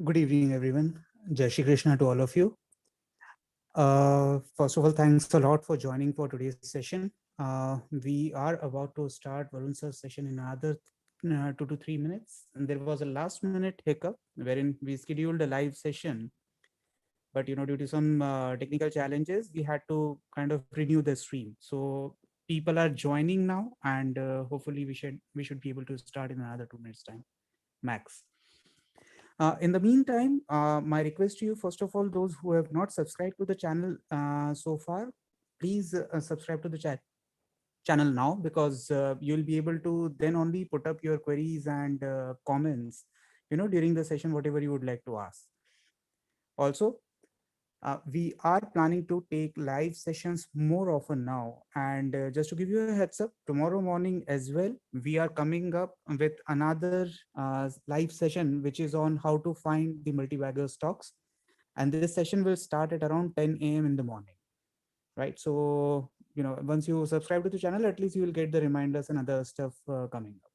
Good evening, everyone. Jai Shri Krishna to all of you. First of all, thanks a lot for joining for today's session. We are about to start Varun sir's session in another 2 to 3 minutes. And there was a last minute hiccup wherein we scheduled a live session. But due to some technical challenges, we had to kind of renew the stream. So people are joining now, and hopefully we should be able to start in another 2 minutes time max. In the meantime, my request to you, first of all, those who have not subscribed to the channel so far, please subscribe to the channel now, because you'll be able to then only put up your queries and comments, during the session, whatever you would like to ask. Also, we are planning to take live sessions more often now. And just to give you a heads up, tomorrow morning as well, we are coming up with another live session, which is on how to find the multi-bagger stocks. And this session will start at around 10 a.m. in the morning, right? So, once you subscribe to the channel, at least you will get the reminders and other stuff coming up.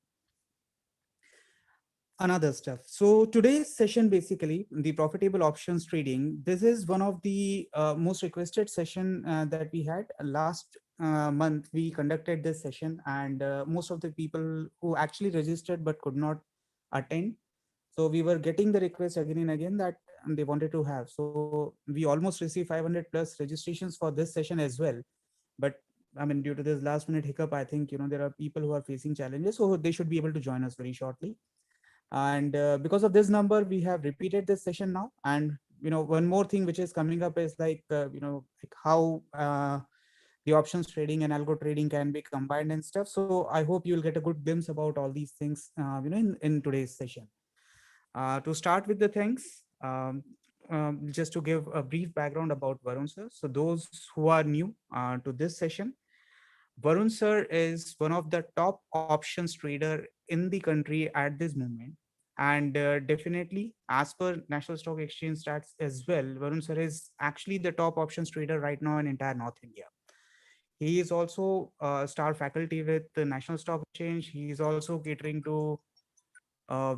Another stuff. So today's session, basically the profitable options trading. This is one of the most requested session that we had last month. We conducted this session, and most of the people who actually registered but could not attend. So we were getting the request again and again that they wanted to have. So we almost received 500 plus registrations for this session as well. But I mean, due to this last minute hiccup, I think there are people who are facing challenges, so they should be able to join us very shortly. And because of this number, we have repeated this session now. And one more thing which is coming up is like like how the options trading and algo trading can be combined and stuff. So I hope you'll get a good glimpse about all these things in today's session. To start with the things, just to give a brief background about Varun sir. So those who are new to this session, Varun sir is one of the top options trader in the country at this moment. And definitely, as per National Stock Exchange stats as well, Varun sir is actually the top options trader right now in entire North India. He is also star faculty with the National Stock Exchange. He is also catering to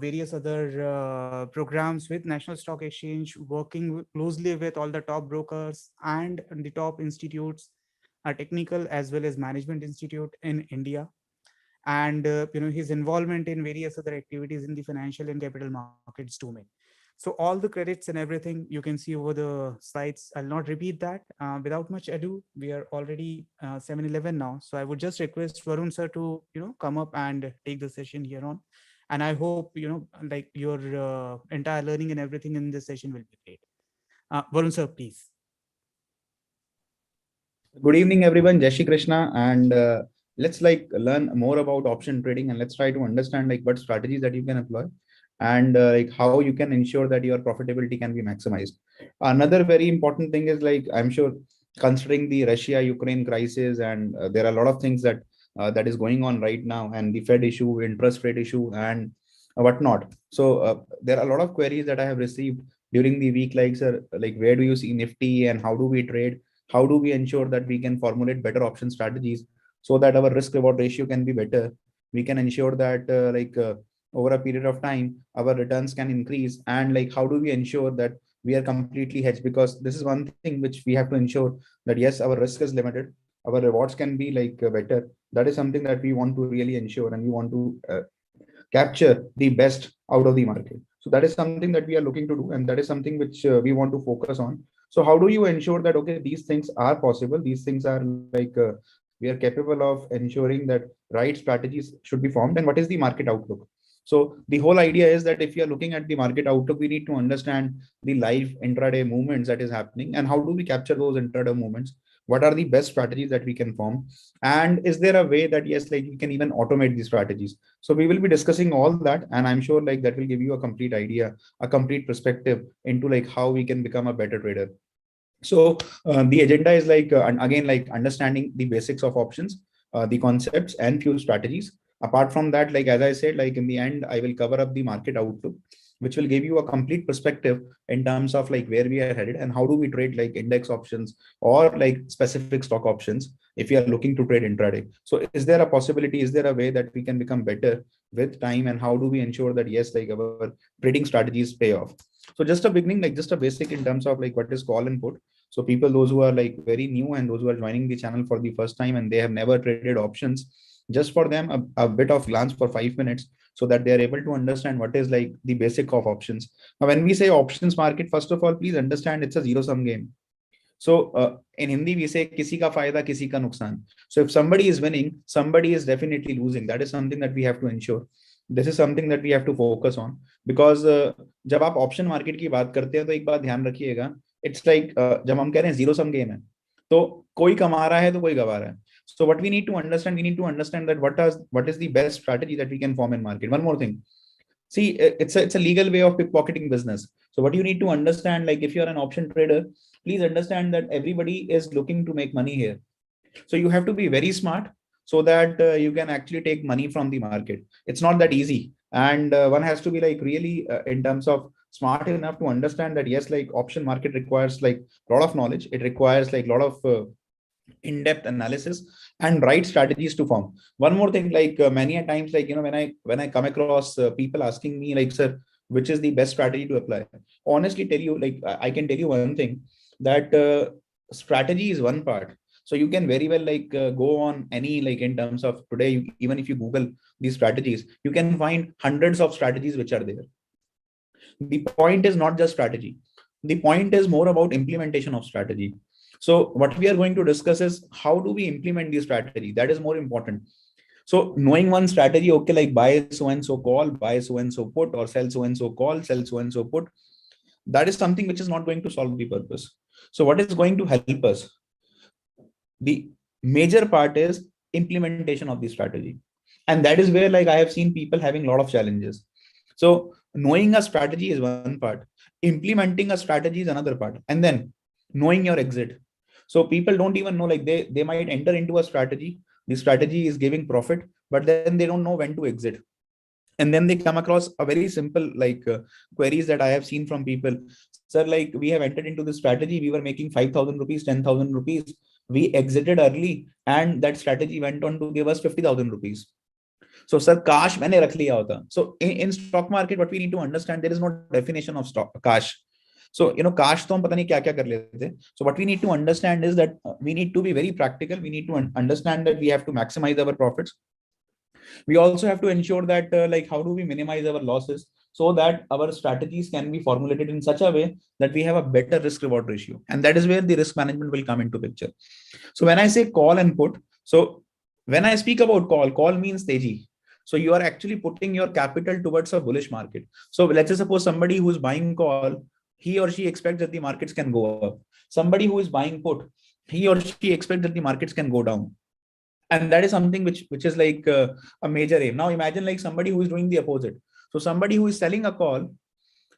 various other programs with National Stock Exchange, working closely with all the top brokers and the top institutes, technical as well as management institute in India. And his involvement in various other activities in the financial and capital markets domain. So all the credits and everything you can see over the slides. I'll not repeat that. Without much ado, we are already 7:11 now. So I would just request Varun sir to come up and take the session here on. And I hope like your entire learning and everything in this session will be great. Varun sir, please. Good evening, everyone. Jai Shri Krishna, and let's learn more about option trading, and let's try to understand what strategies that you can employ, and how you can ensure that your profitability can be maximized. Another very important thing is I'm sure, considering the Russia-Ukraine crisis, and there are a lot of things that is going on right now, and the Fed issue, interest rate issue, and whatnot. So there are a lot of queries that I have received during the week, like, sir, like, where do you see Nifty and how do we trade? How do we ensure that we can formulate better option strategies so that our risk reward ratio can be better? We can ensure that over a period of time, our returns can increase. And like, how do we ensure that we are completely hedged? Because this is one thing which we have to ensure, that yes, our risk is limited, our rewards can be better. That is something that we want to really ensure, and we want to capture the best out of the market. So that is something that we are looking to do, and that is something which we want to focus on. So how do you ensure that, okay, these things are possible, these things are we are capable of ensuring that right strategies should be formed, and what is the market outlook? So the whole idea is that if you are looking at the market outlook, we need to understand the live intraday movements that is happening, and how do we capture those intraday movements? What are the best strategies that we can form? And is there a way that, yes, like, we can even automate these strategies? So we will be discussing all that, and I'm sure like that will give you a complete idea, a complete perspective into like how we can become a better trader. So the agenda is and again, like, understanding the basics of options, the concepts, and few strategies. Apart from that, like, as I said, like, in the end, I will cover up the market outlook, which will give you a complete perspective in terms of like where we are headed and how do we trade like index options or like specific stock options if you are looking to trade intraday. So is there a possibility, is there a way that we can become better with time, and how do we ensure that, yes, like, our trading strategies pay off? So just a beginning, like, just a basic in terms of like what is call and put. So people, those who are like very new and those who are joining the channel for the first time and they have never traded options, just for them a bit of glance for 5 minutes, so that they are able to understand what is like the basic of options. Now, when we say options market, first of all, please understand it's a zero sum game. So in Hindi, we say kisi ka fayda, kisi ka nuksan. So if somebody is winning, somebody is definitely losing. That is something that we have to ensure. This is something that we have to focus on, because जब आप option market की बात करते हैं तो एक बात ध्यान रखिएगा, इट्स लाइक जब हम कह रहे हैं जीरो सम गेम है, तो कोई कमा रहा है तो कोई गवा रहा है. So what we need to understand that what is the best strategy that we can form in market. One more thing. See, it's a legal way of pickpocketing business. So what you need to understand, like, if you're an option trader, please understand that everybody is looking to make money here. So you have to be very smart so that you can actually take money from the market. It's not that easy, and one has to be like really in terms of smart enough to understand that, yes, like, option market requires like a lot of knowledge. It requires like a lot of in-depth analysis and right strategies to form. One more thing, like many a times, like, when I come across people asking me like, sir, which is the best strategy to apply? Honestly tell you, like, I can tell you one thing, that strategy is one part. So you can very well like go on any, like, in terms of today, even if you Google these strategies, you can find hundreds of strategies which are there. The point is not just strategy. The point is more about implementation of strategy. So what we are going to discuss is how do we implement the strategy? That is more important. So knowing one strategy, okay, like buy so and so call, buy so and so put, or sell so and so call, sell so and so put, that is something which is not going to solve the purpose. So what is going to help us? The major part is implementation of the strategy. And that is where, like, I have seen people having a lot of challenges. So knowing a strategy is one part, implementing a strategy is another part, and then knowing your exit. So people don't even know, like, they might enter into a strategy, the strategy is giving profit, but then they don't know when to exit. And then they come across a very simple like queries that I have seen from people. Sir, like, we have entered into the strategy, we were making 5,000 rupees, 10,000 rupees, we exited early, and that strategy went on to give us 50,000 rupees. So sir, cash मैंने रख लिया होता. So in stock market, what we need to understand, there is no definition of stock cash. So cash तो हम पता नहीं क्या क्या कर लेते थे. So what we need to understand is that we need to be very practical. We need to understand that we have to maximize our profits. We also have to ensure that like, how do we minimize our losses so that our strategies can be formulated in such a way that we have a better risk reward ratio, and that is where the risk management will come into picture. So when I say call and put, so when I speak about call means teji. So you are actually putting your capital towards a bullish market. So let's say suppose somebody who is buying call, he or she expects that the markets can go up. Somebody who is buying put, he or she expects that the markets can go down. And that is something which is like a major aim. Now imagine like somebody who is doing the opposite. So somebody who is selling a call,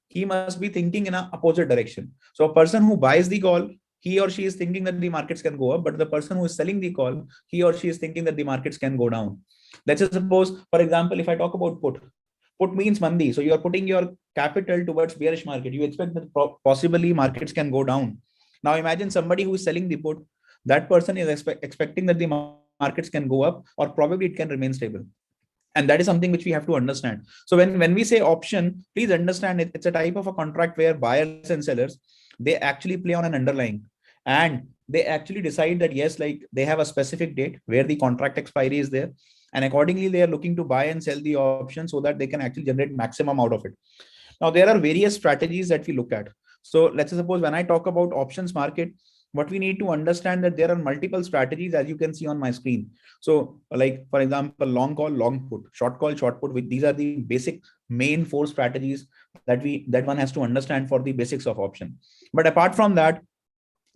he must be thinking in an opposite direction. So a person who buys the call, he or she is thinking that the markets can go up, but the person who is selling the call, he or she is thinking that the markets can go down. Let's just suppose, for example, if I talk about put, Put means mandi. So you are putting your capital towards bearish market. You expect that possibly markets can go down. Now imagine somebody who is selling the put. That person is expecting that the markets can go up, or probably it can remain stable. And that is something which we have to understand. So when we say option, please understand it's a type of a contract where buyers and sellers, they actually play on an underlying, and they actually decide that yes, like they have a specific date where the contract expiry is there, and accordingly they are looking to buy and sell the option so that they can actually generate maximum out of it. Now there are various strategies that we look at. So let's suppose when I talk about options market, what we need to understand that there are multiple strategies, as you can see on my screen. So like for example, long call, long put, short call, short put, these are the basic main four strategies that one has to understand for the basics of option. But apart from that,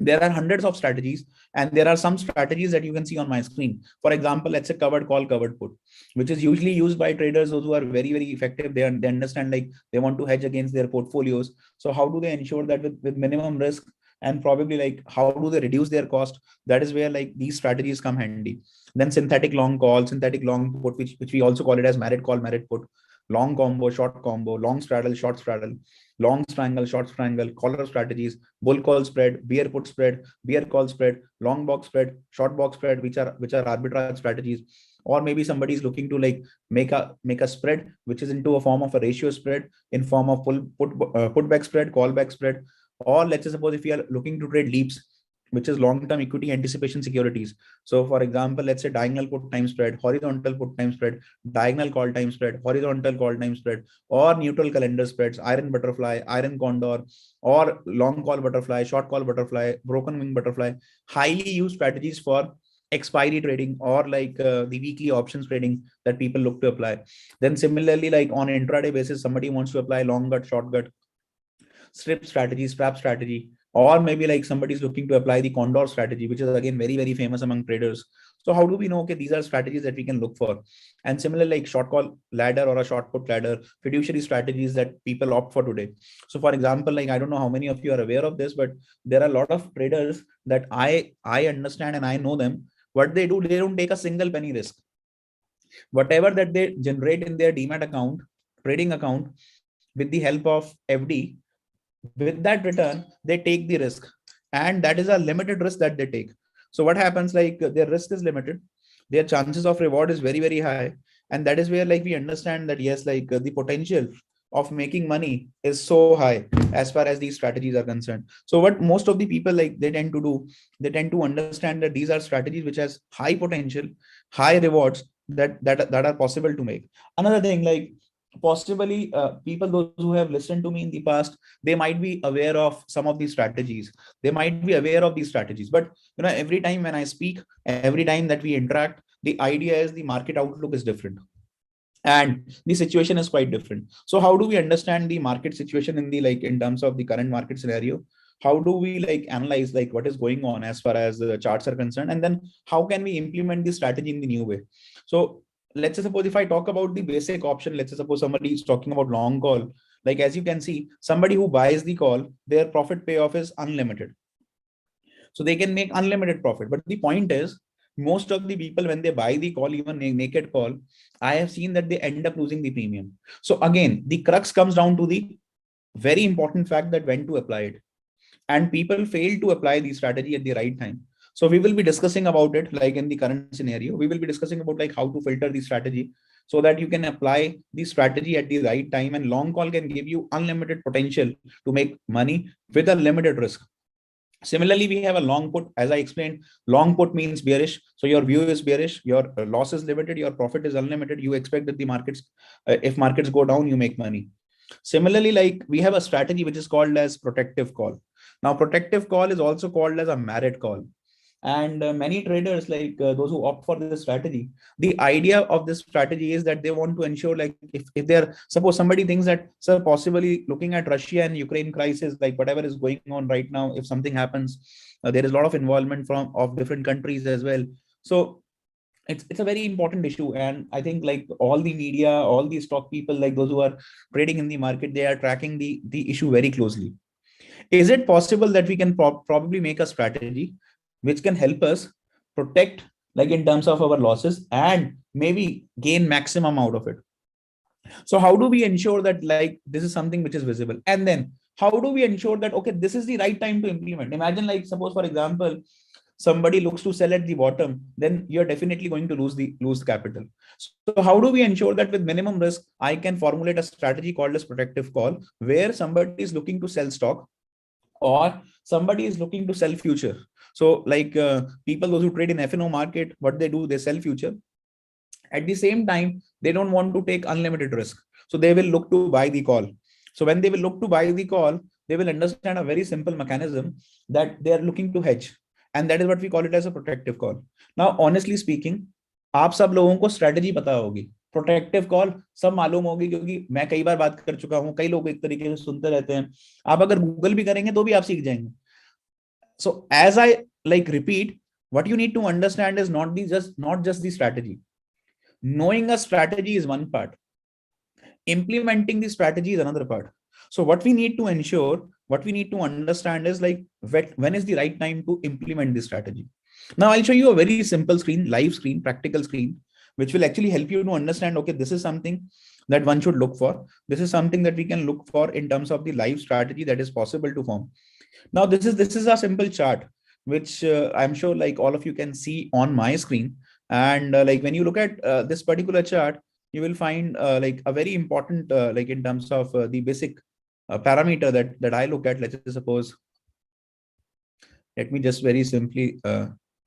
there are hundreds of strategies, and there are some strategies that you can see on my screen. For example, let's say covered call, covered put, which is usually used by traders, those who are very effective. They understand, like they want to hedge against their portfolios. So how do they ensure that with minimum risk, and probably like how do they reduce their cost? That is where like these strategies come handy. Then synthetic long call, synthetic long put, which we also call it as merit call, merit put, long combo, short combo, long straddle, short straddle, long strangle, short strangle, collar strategies, bull call spread, bear put spread, bear call spread, long box spread, short box spread, which are arbitrage strategies. Or maybe somebody is looking to like make a spread which is into a form of a ratio spread in form of put back spread, call back spread. Or let's say suppose if you are looking to trade leaps, which is long-term equity anticipation securities. So for example, let's say diagonal put time spread, horizontal put time spread, diagonal call time spread, horizontal call time spread, or neutral calendar spreads, iron butterfly, iron condor, or long call butterfly, short call butterfly, broken wing butterfly. Highly used strategies for expiry trading, or like the weekly options trading that people look to apply. Then similarly, like on intraday basis, somebody wants to apply long gut, short gut, strip strategy, strap strategy, or maybe like somebody is looking to apply the condor strategy, which is again very famous among traders. So how do we know, okay, these are strategies that we can look for? And similarly, like short call ladder or a short put ladder, fiduciary strategies that people opt for today. So for example, like I don't know how many of you are aware of this, but there are a lot of traders that I understand and I know them. What they do, they don't take a single penny risk. Whatever that they generate in their demat account, trading account, with the help of FD, with that return they take the risk, and that is a limited risk that they take. So what happens, like their risk is limited, their chances of reward is very high, and that is where like we understand that yes, like the potential of making money is so high as far as these strategies are concerned. So what most of the people like they tend to do, they tend to understand that these are strategies which has high potential, high rewards, that are possible to make. Another thing, like possibly people those who have listened to me in the past, they might be aware of some of these strategies, they might be aware of these strategies, but every time when I speak, every time that we interact, the idea is the market outlook is different, and the situation is quite different. So how do we understand the market situation in the like in terms of the current market scenario? How do we like analyze like what is going on as far as the charts are concerned, and then how can we implement this strategy in the new way? So let's say suppose if I talk about the basic option, let's say suppose somebody is talking about long call, like as you can see, somebody who buys the call, their profit payoff is unlimited, so they can make unlimited profit. But the point is, most of the people when they buy the call, even naked call, I have seen that they end up losing the premium. So again, the crux comes down to the very important fact that when to apply it, and people fail to apply the strategy at the right time. So we will be discussing about it, like in the current scenario we will be discussing about like how to filter the strategy so that you can apply the strategy at the right time, and long call can give you unlimited potential to make money with a limited risk. Similarly, we have a long put. As I explained, long put means bearish. So your view is bearish, your loss is limited, your profit is unlimited. You expect that the markets, if markets go down, you make money. Similarly, like we have a strategy which is called as protective call. Now, protective call is also called as a merit call. And many traders, like those who opt for this strategy, the idea of this strategy is that they want to ensure, like if they're, suppose somebody thinks that, sir, possibly looking at Russia and Ukraine crisis, like whatever is going on right now, if something happens, there is a lot of involvement from of different countries as well. So it's a very important issue, and I think like all the media, all the stock people, like those who are trading in the market, they are tracking the issue very closely. Is it possible that we can probably make a strategy which can help us protect, like in terms of our losses, and maybe gain maximum out of it? So how do we ensure that like this is something which is visible? And then how do we ensure that, okay, this is the right time to implement? Imagine like, suppose for example, somebody looks to sell at the bottom, then you're definitely going to lose capital. So how do we ensure that with minimum risk, I can formulate a strategy called as protective call, where somebody is looking to sell stock or somebody is looking to sell future. So like people those who trade in F&O market, what they do, they sell future. At the same time, they don't want to take unlimited risk. So they will look to buy the call. So when they will look to buy the call, they will understand a very simple mechanism that they are looking to hedge. And that is what we call it as a protective call. Now, honestly speaking, आप सब लोगों को strategy पता होगी, protective call सब मालूम होगी, क्योंकि मैं कई बार बात कर चुका हूं, कई लोग एक तरीके से सुनते रहते हैं, आप अगर गूगल भी करेंगे तो भी आप सीख जाएंगे. So as I like repeat, what you need to understand is not just the strategy. Knowing a strategy is one part, implementing the strategy is another part. So what we need to ensure, what we need to understand is like when is the right time to implement this strategy. Now I'll show you a very simple screen, live screen, practical screen, which will actually help you to understand, okay, this is something that one should look for. This is something that we can look for in terms of the live strategy that is possible to form. Now this is a simple chart which I'm sure like all of you can see on my screen. And like when you look at this particular chart, you will find like a very important like in terms of the basic parameter that I look at. Let's suppose, let me just very simply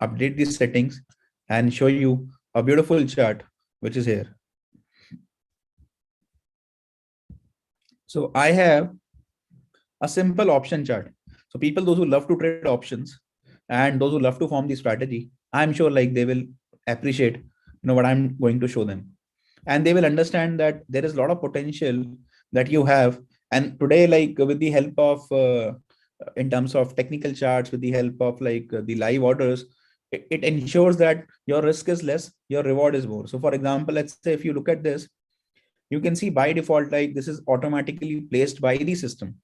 update these settings and show you a beautiful chart which is here. So I have a simple option chart. So people, those who love to trade options and those who love to form the strategy, I'm sure like they will appreciate what I'm going to show them. And they will understand that there is a lot of potential that you have. And today, like with the help of in terms of technical charts, with the help of like the live orders, it ensures that your risk is less, your reward is more. So for example, let's say if you look at this, you can see by default, like this is automatically placed by the system.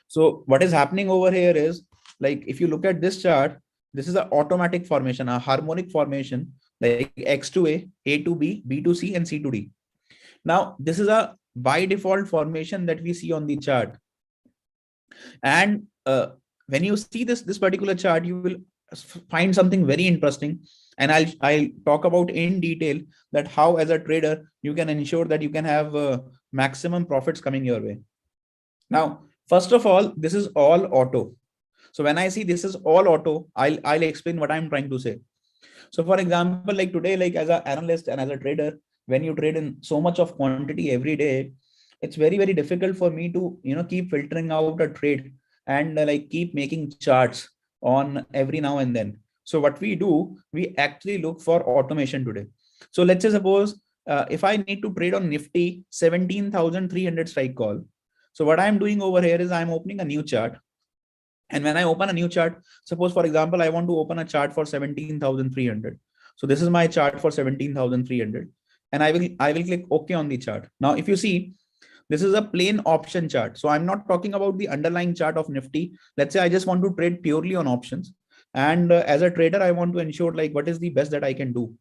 So what is happening over here is, like if you look at this chart, this is an automatic formation, a harmonic formation, like X to A to B, B to C, and C to D. Now, this is a by default formation that we see on the chart. And when you see this particular chart, you will find something very interesting. And I'll talk about in detail that how as a trader, you can ensure that you can have maximum profits coming your way. Now, first of all, this is all auto. So when I see this is all auto, I'll explain what I'm trying to say. So for example, like today, like as an analyst and as a trader, when you trade in so much of quantity every day, it's very difficult for me to keep filtering out a trade and like keep making charts on every now and then. So what we do, we actually look for automation today. So let's say suppose if I need to trade on Nifty 17,300 strike call. So what I'm doing over here is I'm opening a new chart. And when I open a new chart, suppose for example, I want to open a chart for 17,300. So this is my chart for 17,300. And I will click OK on the chart. Now, if you see, this is a plain option chart. So I'm not talking about the underlying chart of Nifty. Let's say I just want to trade purely on options. And as a trader, I want to ensure like what is the best that I can do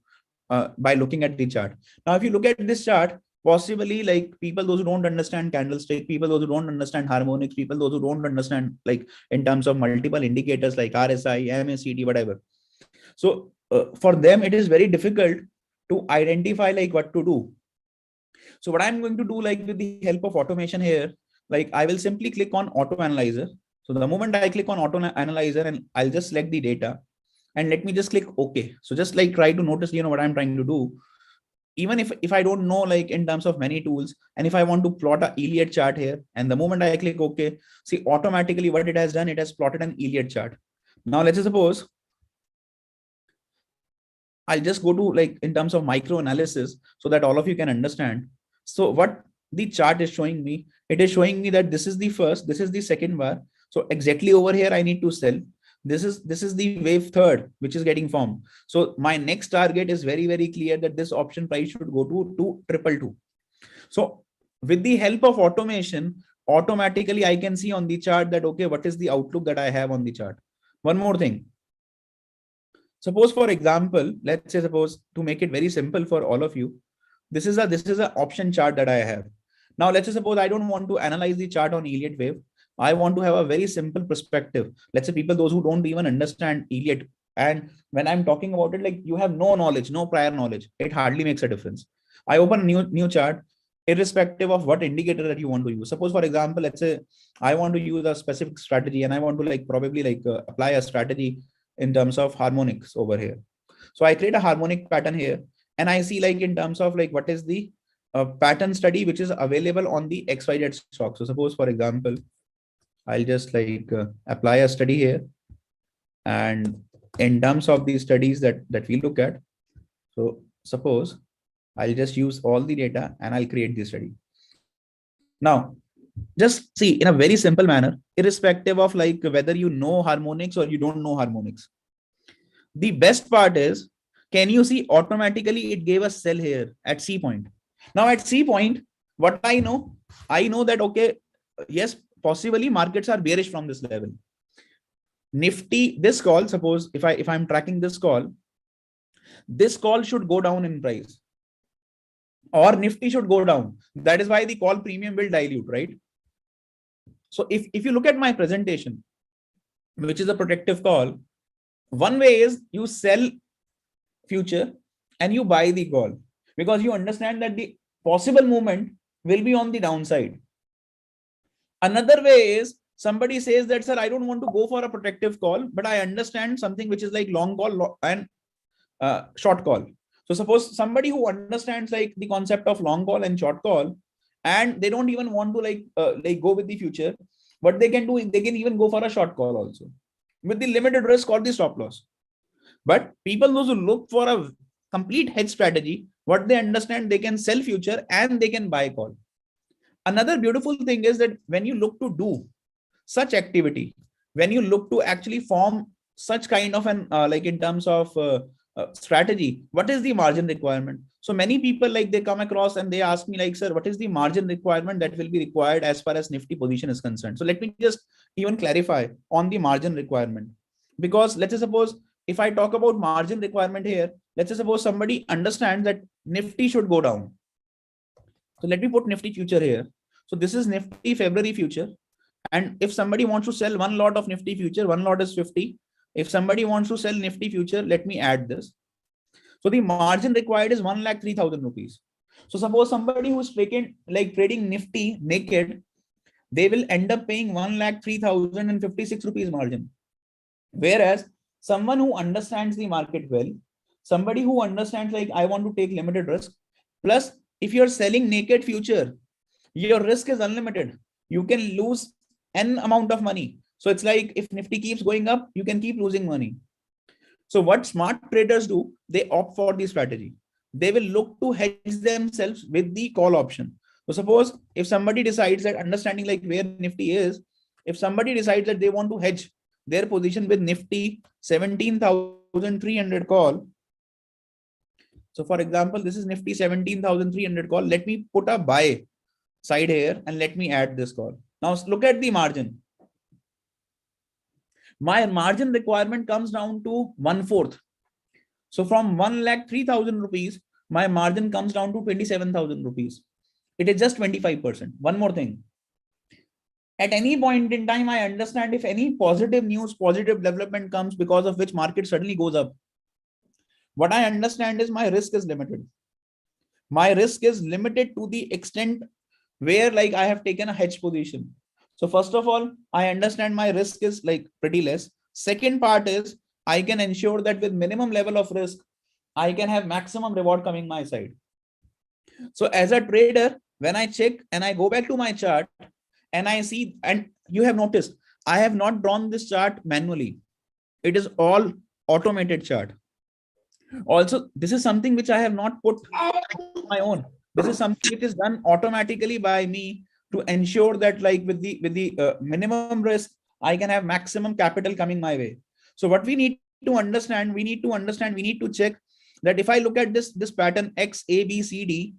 by looking at the chart. Now, if you look at this chart, possibly like people those who don't understand candlestick, people those who don't understand harmonics, people those who don't understand like in terms of multiple indicators like RSI, MACD, whatever. So for them, it is very difficult to identify like what to do. So what I'm going to do, like with the help of automation here, like I will simply click on auto analyzer. So the moment I click on auto analyzer, and I'll just select the data and let me just click OK. So just like try to notice, what I'm trying to do. Even if I don't know like in terms of many tools, and if I want to plot a Elliott chart here, and the moment I click OK, see automatically what it has done, it has plotted an Elliott chart. Now let's suppose I'll just go to like in terms of micro analysis so that all of you can understand. So what the chart is showing me, it is showing me that this is the first, this is the second bar. So exactly over here, I need to sell. This is the wave third, which is getting formed. So my next target is very clear that this option price should go to 222. So with the help of automation, automatically I can see on the chart that, okay, what is the outlook that I have on the chart. One more thing. Suppose for example, let's say suppose to make it very simple for all of you, This is a option chart that I have. Now let's say suppose I don't want to analyze the chart on Elliott wave. I want to have a very simple perspective. Let's say people, those who don't even understand Elliott, and when I'm talking about it, like you have no knowledge, no prior knowledge, it hardly makes a difference. I open a new chart, irrespective of what indicator that you want to use. Suppose, for example, let's say I want to use a specific strategy and I want to like probably like apply a strategy in terms of harmonics over here. So I create a harmonic pattern here, and I see like in terms of like what is the pattern study which is available on the XYZ stock. So suppose, for example, I'll just like apply a study here, and in terms of the studies that we look at, so suppose I'll just use all the data and I'll create the study. Now, just see in a very simple manner, irrespective of like whether you know harmonics or you don't know harmonics. The best part is, can you see automatically it gave a sell here at C point. Now at C point, what I know that, okay, yes, possibly markets are bearish from this level. Nifty, this call, suppose if I'm tracking this call should go down in price, or Nifty should go down. That is why the call premium will dilute, right? So if you look at my presentation, which is a protective call, one way is you sell future and you buy the call, because you understand that the possible movement will be on the downside. Another way is somebody says that, sir, I don't want to go for a protective call, but I understand something which is like long call and short call. So suppose somebody who understands like the concept of long call and short call, and they don't even want to like go with the future, what they can do is they can even go for a short call also with the limited risk or the stop loss. But people, those who look for a complete hedge strategy, what they understand, they can sell future and they can buy call. Another beautiful thing is that when you look to do such activity, when you look to actually form such kind of an like in terms of strategy, what is the margin requirement? So many people, like they come across and they ask me like, sir, what is the margin requirement that will be required as far as Nifty position is concerned? So let me just even clarify on the margin requirement, because let's say suppose if I talk about margin requirement here, let's say suppose somebody understands that Nifty should go down. So let me put Nifty future here. So this is Nifty February future. And if somebody wants to sell one lot of Nifty future, one lot is 50. If somebody wants to sell Nifty future, let me add this. So the margin required is 1,03,000 rupees. So suppose somebody who's trading Nifty naked, they will end up paying 1,03,056 rupees margin. Whereas someone who understands the market well, somebody who understands like I want to take limited risk, plus if you're selling naked future, your risk is unlimited. You can lose n amount of money. So it's like if Nifty keeps going up, you can keep losing money. So what smart traders do, they opt for the strategy. They will look to hedge themselves with the call option. So suppose if somebody decides that, understanding like where Nifty is, if somebody decides that they want to hedge their position with Nifty 17,300 call. So for example, this is Nifty 17,300 call. Let me put a buy side here and let me add this call. Now look at the margin. My margin requirement comes down to 1/4. So from 1,03,000 rupees, my margin comes down to 27,000 rupees. It is just 25%. One more thing. At any point in time, I understand if any positive news, positive development comes because of which market suddenly goes up. What I understand is my risk is limited. My risk is limited to the extent where like I have taken a hedge position. So first of all, I understand my risk is like pretty less. Second part is I can ensure that with minimum level of risk, I can have maximum reward coming my side. So as a trader, when I check and I go back to my chart and I see, and you have noticed, I have not drawn this chart manually. It is all automated chart. Also, this is something which I have not put my own. This is something which is done automatically by me to ensure that like with the minimum risk, I can have maximum capital coming my way. So what we need to understand, we need to check that if I look at this pattern X, A, B, C, D,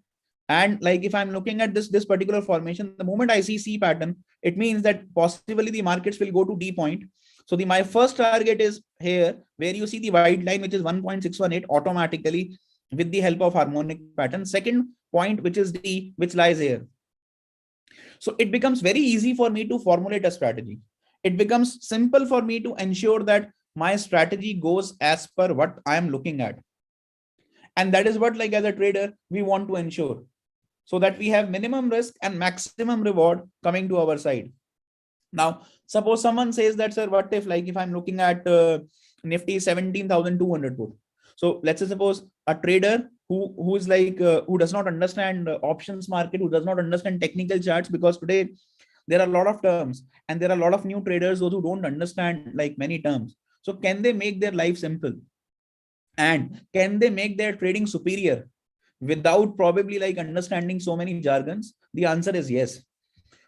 and like if I'm looking at this particular formation, the moment I see C pattern, it means that possibly the markets will go to D point. So my first target is here, where you see the white line, which is 1.618 automatically with the help of harmonic pattern. Second point which lies here. So it becomes very easy for me to formulate a strategy. It becomes simple for me to ensure that my strategy goes as per what I am looking at. And that is what, like, as a trader, we want to ensure, so that we have minimum risk and maximum reward coming to our side. Now, suppose someone says that, sir, what if, like, if I'm looking at Nifty 17,200 put. So let's say suppose a trader who is like who does not understand options market, who does not understand technical charts, because today there are a lot of terms and there are a lot of new traders, those who don't understand like many terms. So can they make their life simple, and can they make their trading superior without probably like understanding so many jargons? The answer is yes.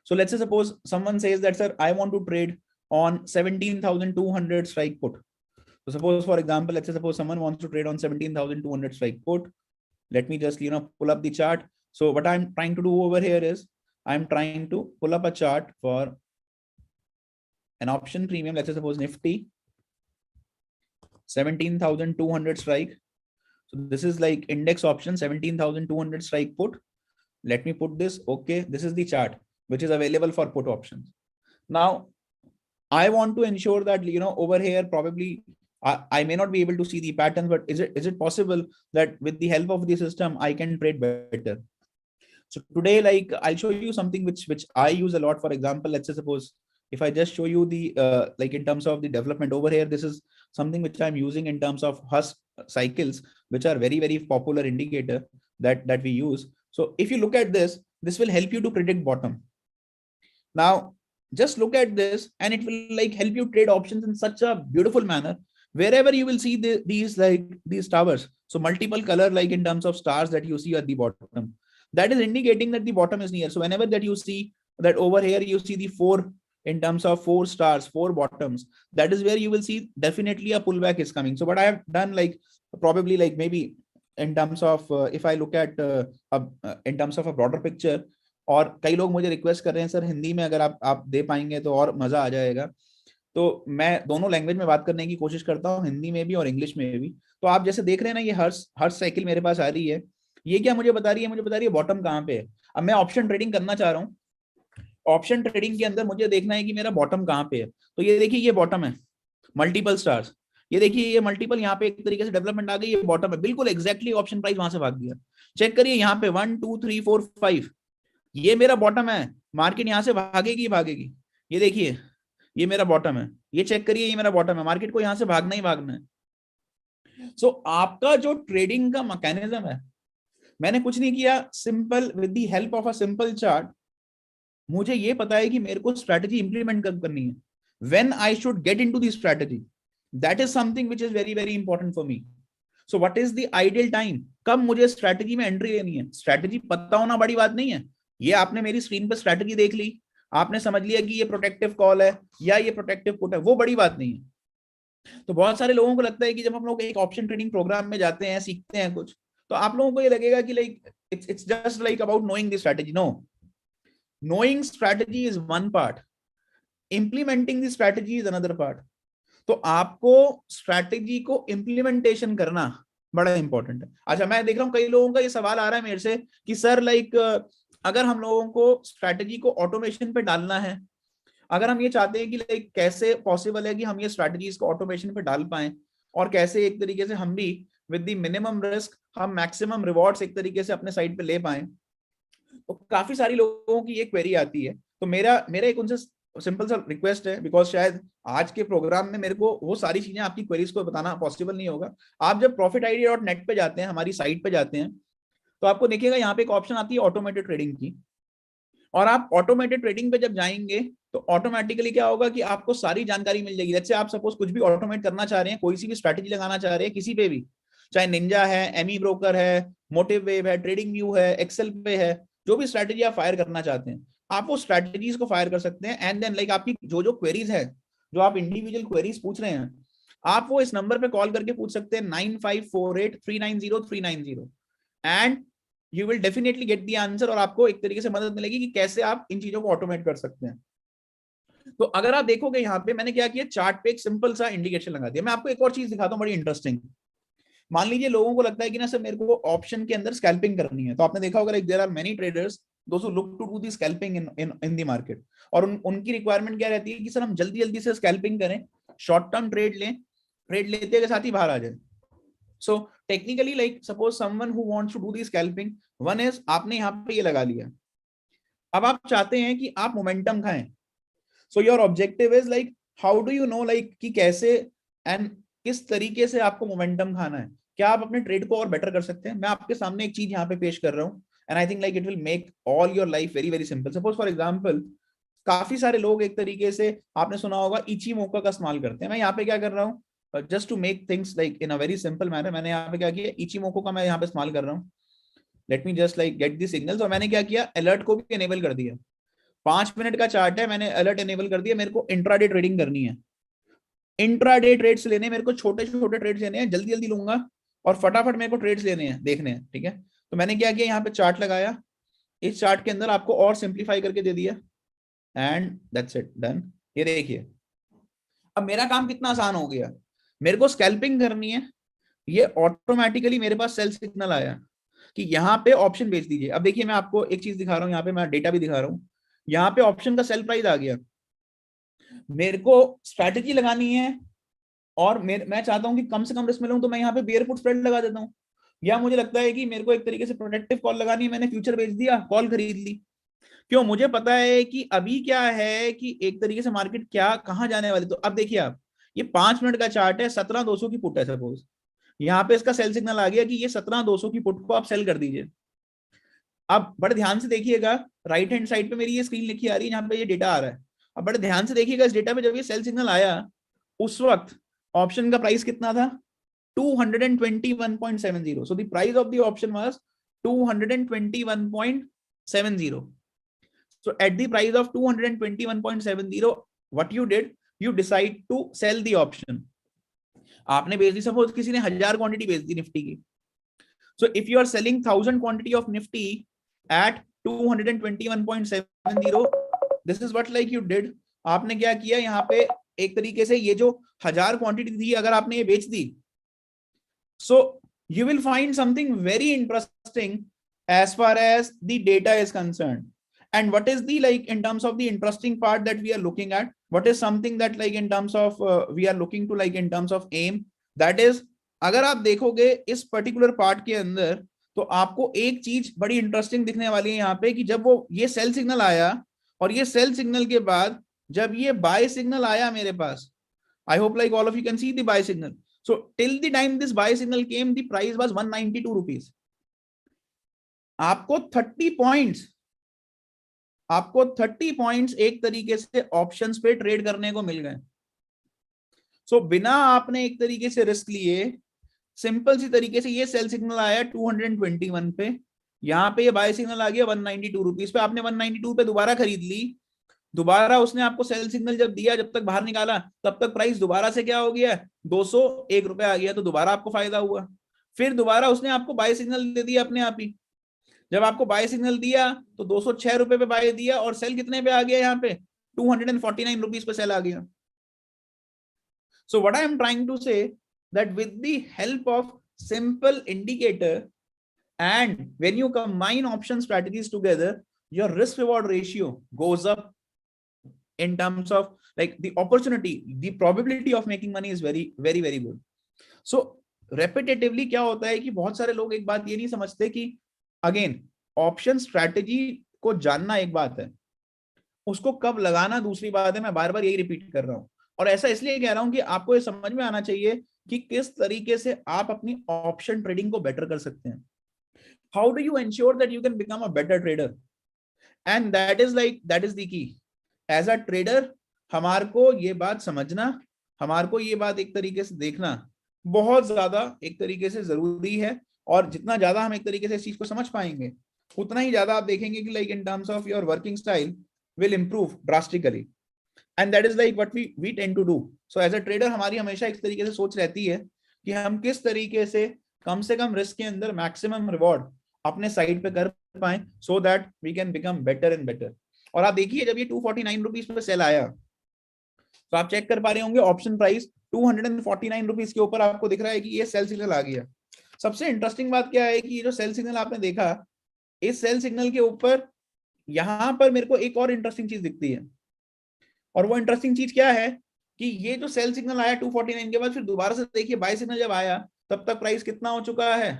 So let's say suppose someone says that, sir, I want to trade on 17,200 strike put. So suppose, for example, let's say suppose someone wants to trade on 17,200 strike put. Let me just, pull up the chart. So what I'm trying to do over here is I'm trying to pull up a chart for an option premium. Let's say suppose Nifty 17,200 strike. So this is like index option 17,200 strike put. Let me put this. Okay, this is the chart which is available for put options. Now, I want to ensure that, over here, probably I may not be able to see the pattern, but is it possible that with the help of the system, I can trade better? So today, like, I'll show you something which I use a lot. For example, let's say suppose if I just show you the like in terms of the development over here, this is something which I'm using in terms of Hus cycles, which are very, very popular indicator that we use. So if you look at this will help you to predict bottom. Now, just look at this and it will like help you trade options in such a beautiful manner. Wherever you will see these towers, so multiple color, like in terms of stars that you see at the bottom, that is indicating that the bottom is near. So whenever that you see that over here, you see the four in terms of four stars, four bottoms, that is where you will see definitely a pullback is coming. So what I have done, like probably like maybe in terms of if I look at in terms of a broader picture, और कई लोग मुझे request कर रहे हैं, sir Hindi में अगर आप दे पाएंगे तो और मजा आ जाएगा। तो मैं दोनों लैंग्वेज में बात करने की कोशिश करता हूँ, हिंदी में भी और इंग्लिश में भी। तो आप जैसे देख रहे हैं ना, ये हर साइकिल मेरे पास आ रही है। ये क्या मुझे बता रही है? मुझे बता रही है बॉटम कहाँ पे है। अब मैं ऑप्शन ट्रेडिंग करना चाह रहा हूँ, ऑप्शन ट्रेडिंग के अंदर मुझे देखना है कि मेरा बॉटम कहाँ पे है। तो ये देखिए, ये बॉटम है, मल्टीपल स्टार्स, ये देखिए ये मल्टीपल, यहाँ पे एक तरीके से डेवलपमेंट आ गई, ये बॉटम है, बिल्कुल एग्जैक्टली ऑप्शन प्राइस वहां से भाग गया। चेक करिए यहाँ पे 1 2 3 4 5, ये मेरा बॉटम है, मार्केट यहां से भागेगी भागेगी। ये देखिए, ये मेरा बॉटम है, ये चेक करिए, ये मेरा बॉटम है, मार्केट को यहां से भागना ही भागना है। सो आपका जो ट्रेडिंग का मैकेनिज्म है, मैंने कुछ नहीं किया, simple with the help of a simple chart मुझे ये पता है कि मेरे को स्ट्रैटेजी इंप्लीमेंट कब करनी है, when I should get into the strategy. That is something which is very very important for me. So what is the ideal time, कब मुझे स्ट्रैटेजी में एंट्री लेनी है? स्ट्रैटेजी पता होना बड़ी बात नहीं है। ये आपने मेरी स्क्रीन पर स्ट्रैटेजी देख ली, आपने समझ लिया कि ये प्रोटेक्टिव कॉल है या ये प्रोटेक्टिव पुट है, वो बड़ी बात नहीं है। तो बहुत सारे लोगों को लगता है कि जब हम लोग एक ऑप्शन ट्रेडिंग प्रोग्राम में जाते हैं, सीखते हैं कुछ, तो आप लोगों को ये लगेगा कि like it's just like about knowing the strategy. No, knowing strategy is one part, implementing the strategy is another part. तो आपको स्ट्रैटेजी को इंप्लीमेंटेशन करना बड़ा इंपॉर्टेंट है। अच्छा, मैं देख रहा हूं कई लोगों का ये सवाल आ रहा है मेरे से कि सर लाइक अगर हम लोगों को स्ट्रैटेजी को ऑटोमेशन पे डालना है, अगर हम ये चाहते हैं कि लाइक कैसे पॉसिबल है कि हम ये स्ट्रैटेजीज को ऑटोमेशन पे डाल पाएं, और कैसे एक तरीके से हम भी विद द मिनिमम रिस्क हम मैक्सिमम रिवॉर्ड्स एक तरीके से अपने साइड पे ले पाएं, तो काफी सारी लोगों की ये क्वेरी आती है। तो मेरा एक उनसे सिंपल सा रिक्वेस्ट है, बिकॉज शायद आज के प्रोग्राम में मेरे को वो सारी चीजें आपकी क्वेरीज को बताना पॉसिबल नहीं होगा। आप जब profitidea.net पे जाते हैं, हमारी साइट पे जाते हैं, तो आपको देखिएगा यहाँ पे एक ऑप्शन आती है ऑटोमेटेड ट्रेडिंग की, और आप ऑटोमेटेड ट्रेडिंग पे जब जाएंगे तो ऑटोमेटिकली क्या होगा कि आपको सारी जानकारी मिल जाएगी। जैसे आप सपोज कुछ भी ऑटोमेट करना चाह रहे हैं, कोई सी भी स्ट्रैटेजी लगाना चाह रहे हैं किसी पे भी, चाहे निंजा है, एमी ब्रोकर है, मोटिव वेव है, ट्रेडिंग व्यू है, एक्सेल पे है, जो भी स्ट्रैटेजी आप फायर करना चाहते हैं, आप वो स्ट्रैटेजीज को फायर कर सकते हैं। एंड देन लाइक आपकी जो क्वेरीज है, जो आप इंडिविजुअल क्वेरीज पूछ रहे हैं, आप वो इस नंबर पे कॉल करके पूछ सकते हैं 9548390390, and you will definitely get the answer, और आपको एक तरीके से मदद मिलेगी कि कैसे आप इन चीजों को ऑटोमेट कर सकते हैं। तो अगर आप देखोगे यहाँ पे मैंने क्या किया, चार्ट पे एक सिंपल सा इंडिकेशन लगा दिया। मैं आपको एक और चीज दिखाता हूँ बड़ी इंटरेस्टिंग। मान लीजिए लोगों को लगता है कि ना सर मेरे को ऑप्शन के अंदर स्कैल्पिंग करनी है, तो आपने देखा होगा like there are many traders those who look to do the scalping in the market, और उनकी रिक्वायरमेंट क्या रहती है कि सर हम जल्दी जल्दी से स्कैल्पिंग करें, शॉर्ट टर्म ट्रेड लें, ट्रेड लेते के साथ ही बाहर आ जाए। So technically like suppose someone who wants to do the scalping, one is आपने यहाँ पे ये लगा लिया, अब आप चाहते हैं कि आप मोमेंटम खाएं। So your objective is like how do you know like कि कैसे एंड किस तरीके से आपको मोमेंटम खाना है, क्या आप अपने ट्रेड को और बेटर कर सकते हैं। मैं आपके सामने एक चीज यहाँ पे पेश कर रहा हूँ, and I think like it will make all your life very very simple. Suppose for example काफी सारे लोग एक तरीके से आपने सुना होगा इची मोका का इस्तेमाल करते हैं। मैं यहाँ पे क्या कर रहा हूँ, just to make things like in a very simple manner, मैंने यहाँ पे क्या किया, इची मोको का मैं यहाँ पे इस्तेमाल कर रहा हूँ। Late me just like get the signals, और मैंने क्या किया, अलर्ट को भी एनेबल कर दिया। 5 मिनट का चार्ट है, मैंने अलर्ट एनेबल कर दिया, मेरे को इंट्राडे ट्रेडिंग करनी है, इंट्राडे ट्रेड्स लेने मेरे को, छोटे छोटे ट्रेड्स लेने हैं, जल्दी जल्दी लूंगा और फटाफट मेरे को ट्रेड्स लेने हैं, देखने हैं, ठीक है। तो मैंने क्या किया, यहाँ पे चार्ट लगाया, इस चार्ट के अंदर आपको और सिंप्लीफाई करके दे दिया, एंड दैट्स इट, डन। ये देखिए अब मेरा काम कितना आसान हो गया, मेरे को स्कैल्पिंग करनी है, ये ऑटोमेटिकली मेरे पास सेल सिग्नल आया कि यहाँ पे ऑप्शन बेच दीजिए। अब देखिए मैं आपको एक चीज दिखा रहा हूँ, यहाँ पे मैं डेटा भी दिखा रहा हूँ, यहाँ पे ऑप्शन का सेल प्राइस आ गया, मेरे को स्ट्रैटेजी लगानी है और मैं चाहता हूं कि कम से कम रिस्क में लूं, तो मैं यहाँ पे बेयर पुट स्प्रेड लगा देता हूं। या मुझे लगता है कि मेरे को एक तरीके से प्रोटेक्टिव कॉल लगानी है, मैंने फ्यूचर बेच दिया, कॉल खरीद ली। क्यों, मुझे पता है कि अभी क्या है कि एक तरीके से मार्केट क्या कहां जाने वाली। तो अब देखिए आप, ये 5 मिनट का चार्ट है, 17,200 की पुट है सपोज, यहाँ पे इसका सेल सिग्नल आ गया कि ये 17,200 की पुट को आप सेल कर दीजिए। अब बड़े ध्यान से देखिएगा, राइट हैंड साइड पे मेरी ये स्क्रीन लिखी आ रही है, यहाँ पे ये डेटा आ रहा है। अब बड़े ध्यान से देखिएगा इस डेटा पे, जब ये सेल सिग्नल आया उस वक्त ऑप्शन का प्राइस कितना था, 221.70। So the price of the option was 221.70। so at the price of 221.70, what you did, you decide to sell the option। आपने बेच दी, सपोज किसी ने 1000 क्वांटिटी बेच दी निफ्टी की। so if you are selling 1000 quantity of nifty at 221.70, this is what like you did। आपने क्या किया, यहाँ पे एक तरीके से ये जो 1000 क्वांटिटी थी अगर आपने ये बेच दी, so you will find something very interesting as far as the data is concerned। and what is the like in terms of the interesting part that we are looking at, what is something that like in terms of we are looking to like in terms of aim, that is अगर आप देखोगे इस particular part के अंदर, तो आपको एक चीज बड़ी इंटरेस्टिंग दिखने वाली है यहाँ पे कि जब वो ये सेल सिग्नल आया और ये सेल सिग्नल के बाद जब ये बाय सिग्नल आया मेरे पास, I hope like all of you can see the bye signal. so till the time this buy signal came, the price was 192 rupees। आपको 30 पॉइंट्स एक तरीके से ऑप्शंस पे ट्रेड करने को मिल गए। सो बिना आपने एक तरीके से रिस्क लिए, सिंपल सी तरीके से ये सेल सिग्नल आया 221 पे, यहाँ पे ये बाय सिग्नल आ गया 192 रुपीज पे, आपने 192 पे दोबारा खरीद ली, दोबारा उसने आपको सेल सिग्नल जब दिया, जब तक बाहर निकाला तब तक प्राइस दोबारा से क्या हो गया, 201 रुपए आ गया, तो दोबारा आपको फायदा हुआ। फिर दोबारा उसने आपको बाय सिग्नल दे दिया अपने आप ही, जब आपको बाय सिग्नल दिया तो 206 रुपए पे बाय दिया और सेल कितने पे आ गया, यहाँ पे 249 रुपीज पे सेल आ गया। So what I am trying to say that with the help of simple indicator and when you combine option strategies together, your risk reward ratio goes up in terms of like the opportunity, the probability of making money is very very very good। so repetitively क्या होता है कि बहुत सारे लोग एक बात ये नहीं समझते कि अगेन ऑप्शन स्ट्रैटेजी को जानना एक बात है, उसको कब लगाना दूसरी बात है। मैं बार बार यही रिपीट कर रहा हूं, और ऐसा इसलिए कह रहा हूं कि आपको ये समझ में आना चाहिए कि किस तरीके से आप अपनी ऑप्शन ट्रेडिंग को बेटर कर सकते हैं। How do you ensure that you can become a better trader, and that is the key. As a trader हमारे को ये बात समझना, हमारे को ये बात एक तरीके से देखना बहुत ज्यादा एक तरीके से जरूरी है, और जितना ज्यादा हम एक तरीके से इस चीज को समझ पाएंगे उतना ही ज्यादा आप देखेंगे कि like in terms of your working style will improve drastically, and that is like what we tend to do. So as a trader हमारी हमेशा इस तरीके से सोच रहती है कि हम किस तरीके से कम रिस्क के अंदर मैक्सिमम रिवॉर्ड अपने साइड पे कर पाए, so that we can become better and better. और आप देखिए जब ये 249 रुपीज पे सेल आया, तो आप चेक कर पा रहे होंगे ऑप्शन प्राइस 249 रुपीज के ऊपर आपको दिख रहा है कि ये सेल सिग्नल आ गया। सबसे इंटरेस्टिंग बात क्या है कि ये जो सेल सिग्नल आपने देखा, इस सेल सिग्नल के ऊपर यहां पर मेरे को एक और इंटरेस्टिंग चीज दिखती है, और वो इंटरेस्टिंग चीज क्या है कि ये जो सेल सिग्नल आया 249 के बाद, फिर दोबारा से देखिए बाय सिग्नल जब आया तब तक प्राइस कितना हो चुका है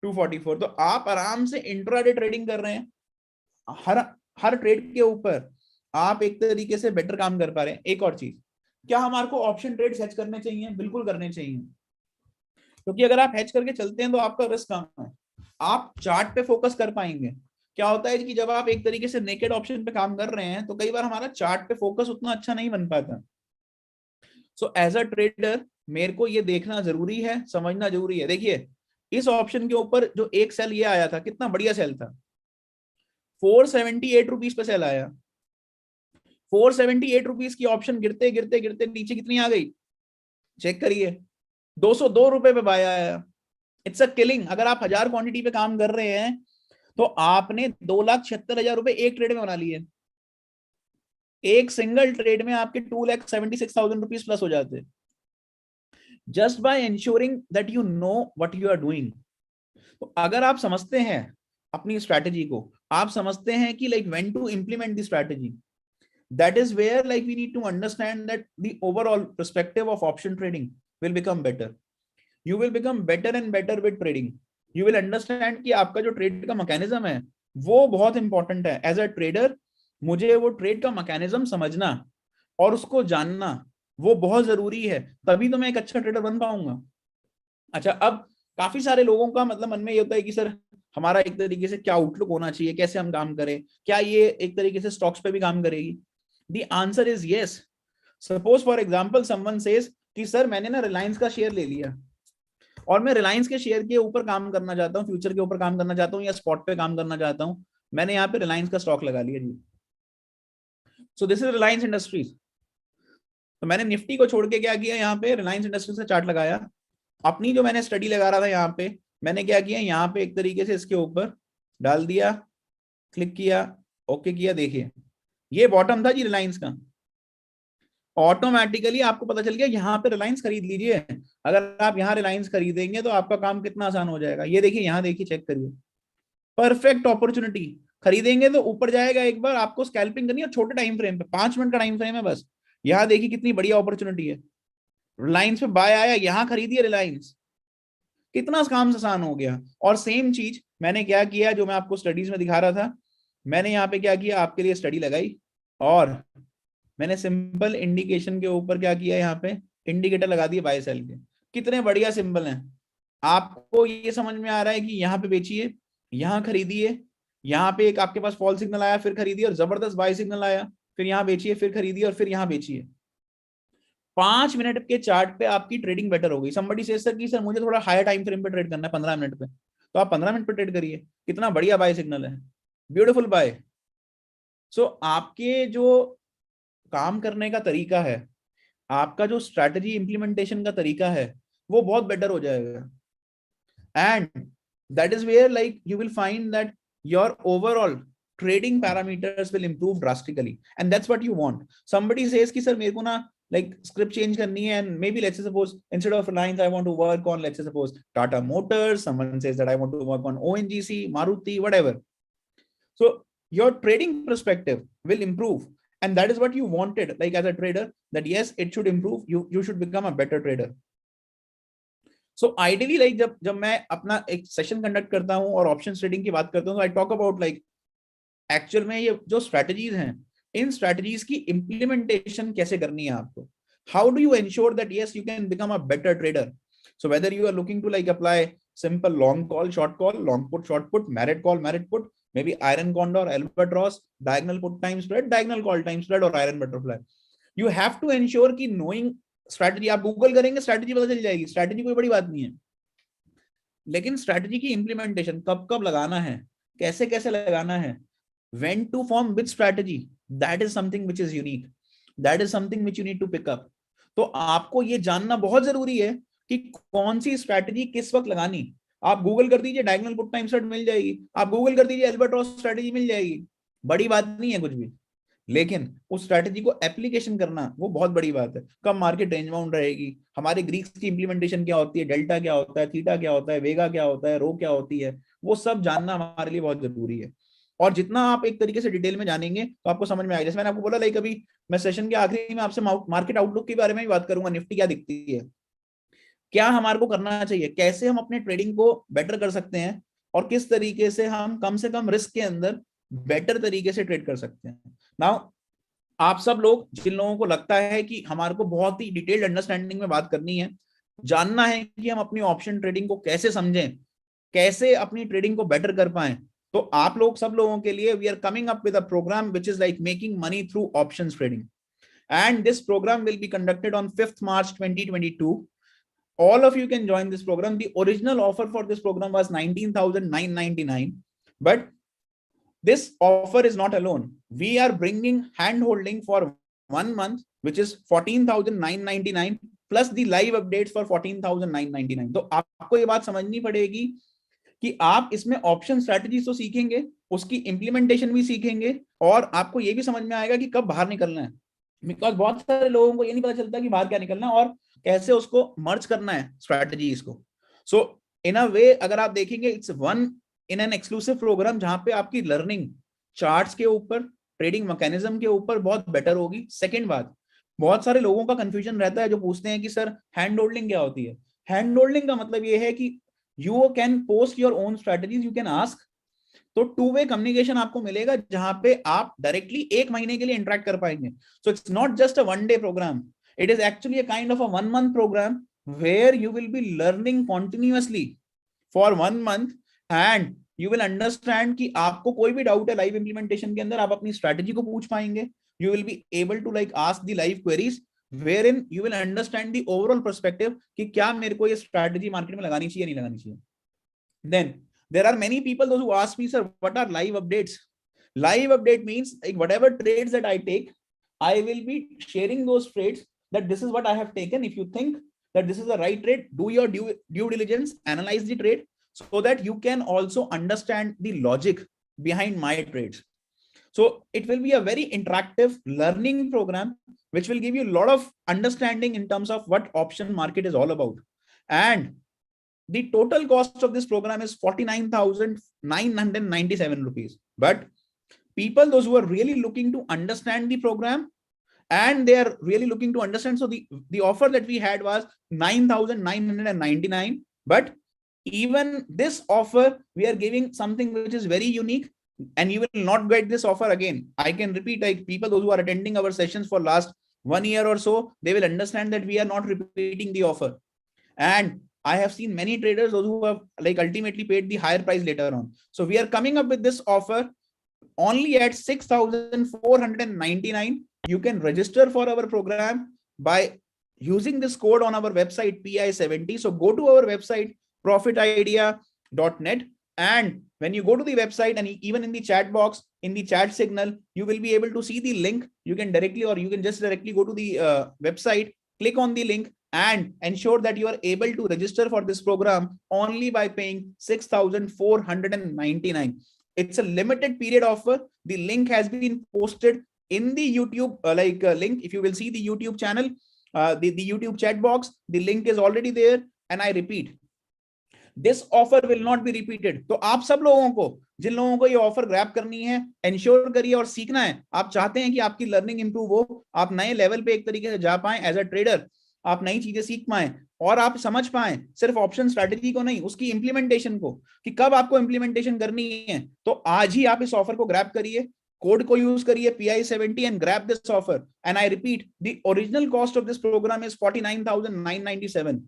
244। तो आप आराम से इंट्राडे ट्रेडिंग कर रहे हैं, हर हर ट्रेड के ऊपर आप एक तरीके से बेटर काम कर पा रहे हैं। एक और चीज, क्या हमारे को ऑप्शन ट्रेड हेज करने चाहिए? बिल्कुल करने चाहिए, क्योंकि अगर आप हेज करके चलते हैं तो आपका रिस्क कम है, आप चार्ट पे फोकस कर पाएंगे। क्या होता है कि जब आप एक तरीके से नेकेड ऑप्शन पे काम कर रहे हैं तो कई बार हमारा चार्ट पे फोकस उतना अच्छा नहीं बन पाता। सो एज अ ट्रेडर मेरे को ये देखना जरूरी है, समझना जरूरी है। देखिए इस ऑप्शन के ऊपर जो एक सेल ये आया था, कितना बढ़िया सेल था, 478 रुपीज पे सेल आया। 478 रुपीज की ऑप्शन गिरते गिरते गिरते नीचे कितनी आ गई, चेक करिए, 202 रुपए पे बाय आया। It's a killing. अगर आप 1000 क्वांटिटी पे काम कर रहे हैं तो आपने 2,76,000 रुपए एक ट्रेड में बना लिए। एक सिंगल ट्रेड में आपके 2,76,000 रुपीज प्लस हो जाते, just by ensuring that you know what you are doing. तो अगर आप समझते हैं अपनी स्ट्रैटेजी को, आप समझते हैं कि like when to implement the strategy, that is where like we need to understand that the overall perspective of option trading will become better. You will become better and better with trading. You will understand कि आपका जो trade का mechanism है वो बहुत important है। As a trader मुझे वो ट्रेड का मैकेनिज्म समझना और उसको जानना वो बहुत जरूरी है, तभी तो मैं एक अच्छा ट्रेडर बन पाऊंगा। अच्छा, अब काफी सारे लोगों का मतलब मन में ये होता है कि सर हमारा एक तरीके से क्या आउटलुक होना चाहिए, कैसे हम काम करें, क्या ये एक तरीके से स्टॉक्स पे भी काम करेगी? The answer is yes. Suppose for example someone says कि सर मैंने ना रिलायंस का शेयर ले लिया और मैं रिलायंस के शेयर के ऊपर काम करना चाहता हूँ, फ्यूचर के ऊपर काम करना चाहता हूँ या स्पॉट पे काम करना चाहता हूँ। मैंने यहाँ पे रिलायंस का स्टॉक लगा लिया जी। So this is Reliance Industries. तो मैंने निफ्टी को छोड़ के क्या किया, यहाँ पे रिलायंस इंडस्ट्रीज का चार्ट लगाया। अपनी जो मैंने स्टडी लगा रहा था यहाँ पे, मैंने क्या किया, यहाँ पे एक तरीके से इसके ऊपर डाल दिया, क्लिक किया, ओके किया। देखिए ये बॉटम था जी रिलायंस का, ऑटोमेटिकली आपको पता चल गया यहाँ पे रिलायंस खरीद लीजिए। अगर आप यहाँ रिलायंस खरीदेंगे तो आपका काम कितना आसान हो जाएगा। ये देखिए यहाँ देखिए, चेक करिए, परफेक्ट अपॉर्चुनिटी। खरीदेंगे तो ऊपर जाएगा, एक बार आपको स्कैल्पिंग करनी है छोटे टाइम फ्रेम पे, 5 मिनट का टाइम फ्रेम है बस। यहाँ देखिए कितनी बढ़िया अपॉर्चुनिटी है, रिलायंस पे बाय आया, यहाँ खरीदिए रिलायंस, कितना काम आसान हो गया। और सेम चीज मैंने क्या किया, जो मैं आपको स्टडीज में दिखा रहा था, मैंने यहाँ पे क्या किया, आपके लिए स्टडी लगाई और मैंने सिंपल इंडिकेशन के ऊपर क्या किया, यहाँ पे इंडिकेटर लगा दिए बाय सेल के। कितने बढ़िया सिंबल हैं। आपको ये समझ में आ रहा है कि यहाँ पे बेचिए, यहाँ खरीदिए, यहाँ पे एक आपके पास फॉल सिग्नल आया फिर खरीदिए, और जबरदस्त बाय सिग्नल आया, फिर यहाँ बेचिए, फिर खरीदिए और फिर यहाँ बेचिए। 5 मिनट के चार्ट पे आपकी ट्रेडिंग बेटर हो गई। समबडी से सर कि सर मुझे थोड़ा हायर टाइम फ्रेम पे ट्रेड करना है 15 मिनट पे, तो आप 15 मिनट पे ट्रेड करिए, कितना बढ़िया बाय सिग्नल है, ब्यूटीफुल बाय। सो आपके जो काम करने का तरीका है, आपका जो स्ट्रैटेजी इंप्लीमेंटेशन का तरीका है, वो बहुत बेटर हो जाएगा। And that is where like you will find that your overall trading parameters will improve drastically, and that's what you want. Somebody says कि सर मेरे को ना like script change करनी है, and maybe let's say suppose instead of Reliance I want to work on, let's say suppose Tata Motors. Someone says that I want to work on ONGC, Maruti, whatever. So your trading perspective will improve, and that is what you wanted, like as a trader, that yes it should improve, you should become a better trader. So ideally like जब मैं अपना एक session conduct करता हूँ और option trading की बात करता हूँ, तो I talk about like actual में ये जो स्ट्रेटजीज हैं, इन स्ट्रेटजीज की इंप्लीमेंटेशन कैसे करनी है आपको। How do you ensure that yes you can become a better trader. So whether you are looking to like apply simple long call, short call, long put, short put, merit call, merit put, maybe iron condor, albatross, diagonal put time spread, diagonal call time spread, or iron butterfly. You have to ensure कि knowing strategy, आप Google करेंगे strategy पता चल जाएगी, strategy कोई बड़ी बात नहीं है, लेकिन स्ट्रेटजी की इंप्लीमेंटेशन कब कब लगाना है, कैसे कैसे लगाना है, when to form which strategy, that is something which is unique, that is something which you need to pick up. तो आपको ये जानना बहुत जरूरी है कि कौन सी स्ट्रैटेजी किस वक्त लगानी। आप गूगल कर दीजिए डायगोनल पुट टाइम स्ट्रेट मिल जाएगी, आप गूगल कर दीजिए अल्बाट्रॉस स्ट्रैटेजी मिल जाएगी, बड़ी बात नहीं है कुछ भी। लेकिन उस स्ट्रैटेजी को एप्लीकेशन करना वो बहुत बड़ी बात है। कब मार्केट रेंज बाउंड रहेगी, हमारे ग्रीक्स की इंप्लीमेंटेशन क्या होती है, डेल्टा क्या होता है, थीटा क्या होता है, वेगा क्या होता है, रो क्या होती है, वो सब जानना हमारे लिए बहुत जरूरी है। और जितना आप एक तरीके से डिटेल में जानेंगे तो आपको समझ में आएगा। जैसे मैंने आपको बोला, लाइक अभी मैं सेशन के आखिरी में आपसे मार्केट आउटलुक के बारे में भी बात करूंगा, निफ्टी क्या दिखती है, क्या हमारे को करना चाहिए, कैसे हम अपने ट्रेडिंग को बेटर कर सकते हैं, और किस तरीके से कम रिस्क के अंदर बेटर तरीके से ट्रेड कर सकते हैं। नाउ आप सब लोग जिन लोगों को लगता है कि हमारे को बहुत ही डिटेल्ड अंडरस्टैंडिंग में बात करनी है, जानना है कि हम अपनी ऑप्शन ट्रेडिंग को कैसे समझें, कैसे अपनी ट्रेडिंग को बेटर कर पाए, तो आप लोग सब लोगों के लिए we are coming up with a programme which is like making money through options trading, and this programme will be conducted on 5th March 2022. All of you can join this program. The original offer for this program was 19,999, but this offer is not alone. We are bringing hand holding for 1 month, which is 14,999 plus the live updates for 14,999. तो आपको ये बात समझनी पड़ेगी कि आप इसमें option strategy तो सीखेंगे, उसकी इंप्लीमेंटेशन भी सीखेंगे, और आपको ये भी समझ में आएगा कि कब बाहर निकलना है, बिकॉज बहुत सारे लोगों को ये नहीं पता चलता कि बाहर क्या निकलना है और कैसे उसको मर्ज करना है स्ट्रैटेजीज को। सो इन अ वे अगर आप देखेंगे, it's one in an exclusive programme जहां पे आपकी लर्निंग चार्ट्स के ऊपर, ट्रेडिंग मैकेनिज्म के ऊपर बहुत बेटर होगी। सेकेंड बात, बहुत सारे लोगों का कंफ्यूजन रहता है जो पूछते हैं कि सर हैंड होल्डिंग क्या होती है। हैंड होल्डिंग का मतलब ये है कि you can post your own strategies, you can ask, तो टू वे कम्युनिकेशन आपको मिलेगा जहां पे आप डायरेक्टली 1 महीने के लिए इंटरेक्ट कर पाएंगे। So it's not just a 1 day programme, it is actually a kind of a 1 month program where you will be learning continuously for 1 month, and you will understand कि आपको कोई भी डाउट है लाइव इंप्लीमेंटेशन के अंदर, आप अपनी strategy को पूछ पाएंगे। You will be able to like ask the live queries wherein you will understand the overall perspective कि क्या मेरे को ये स्ट्रैटेजी मार्केट में लगानी चाहिए नहीं लगानी चाहिए। Then there are many people those who ask me, sir, what are live updates? Live update means like whatever trades that I take, I will be sharing those trades that this is what I have taken. If you think that this is the right trade, do your due diligence, analyze the trade so that you can also understand the logic behind my trades. So it will be a very interactive learning program which will give you a lot of understanding in terms of what option market is all about. And the total cost of this program is 49,997 rupees. But people, those who are really looking to understand the program and they are really looking to understand, so the offer that we had was 9,999. But even this offer, we are giving something which is very unique, and you will not get this offer again. I can repeat, like people those who are attending our sessions for last 1 year or so, they will understand that we are not repeating the offer. And I have seen many traders those who have like ultimately paid the higher price later on. So we are coming up with this offer only at 6,499. You can register for our program by using this code on our website PI70. So go to our website profitidea.net, and when you go to the website and even in the chat box, in the chat signal, you will be able to see the link. You can directly, or you can just directly go to the website, click on the link, and ensure that you are able to register for this program only by paying 6,499. It's a limited period offer. The link has been posted in the YouTube link. If you will see the YouTube channel, the YouTube chat box, the link is already there. And I repeat, this offer will not be repeated. तो आप सब लोगों को, जिन लोगों को ये offer grab करनी है, एंश्योर करिए और सीखना है, आप चाहते हैं कि आपकी लर्निंग इंप्रूव हो, आप नए लेवल पे एक तरीके से जा पाए एज अ ट्रेडर, आप नई चीजें सीख पाए और आप समझ पाए सिर्फ ऑप्शन स्ट्रैटेजी को नहीं, उसकी इंप्लीमेंटेशन को, कि कब आपको इंप्लीमेंटेशन करनी है, तो आज ही आप इस ऑफर को ग्रैब करिए, कोड को यूज करिए PI70 and grab this offer. And I repeat, the original cost of this programme is 49,997,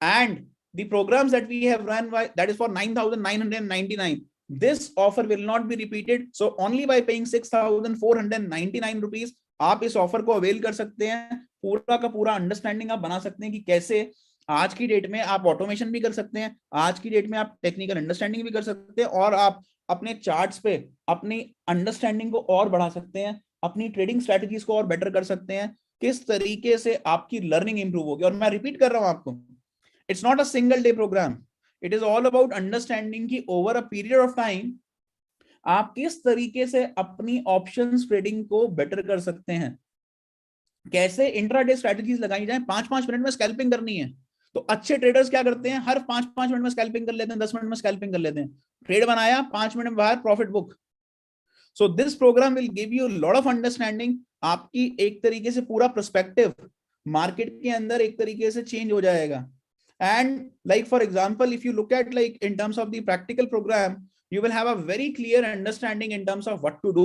and the programs that we have run, that is for 9,999. This offer will not be repeated. So only by paying 6,499 rupees आप इस offer को avail कर सकते हैं। पूरा का पूरा understanding आप बना सकते हैं कि कैसे आज की डेट में आप ऑटोमेशन भी कर सकते हैं, आज की डेट में आप टेक्निकल अंडरस्टैंडिंग भी कर सकते हैं, और आप अपने चार्ट्स पे अपनी अंडरस्टैंडिंग को और बढ़ा सकते हैं, अपनी ट्रेडिंग स्ट्रेटजीज को और बेटर कर सकते हैं, किस तरीके से आपकी लर्निंग इंप्रूव होगी। और मैं रिपीट कर रहा हूं आपको, it's not a single day program. It is all about understanding कि over a period of time आप किस तरीके से अपनी ऑप्शंस ट्रेडिंग को बेटर कर सकते हैं, कैसे इंट्राडे स्ट्रेटजीज लगाई जाए। 5-5 मिनट में स्कैल्पिंग करनी है, तो अच्छे ट्रेडर्स क्या करते हैं, हर 5-5 मिनट में स्कैल्पिंग कर लेते हैं, 10 मिनट में स्कैल्पिंग कर लेते हैं, ट्रेड बनाया 5 मिनट में बाहर, profit book. So this programme will give you lot of understanding, आपकी एक तरीके से पूरा पर्सपेक्टिव मार्केट के अंदर एक तरीके से चेंज हो जाएगा। And like for example if you look at like in terms of the practical programme, you will have a very clear understanding in terms of what to do.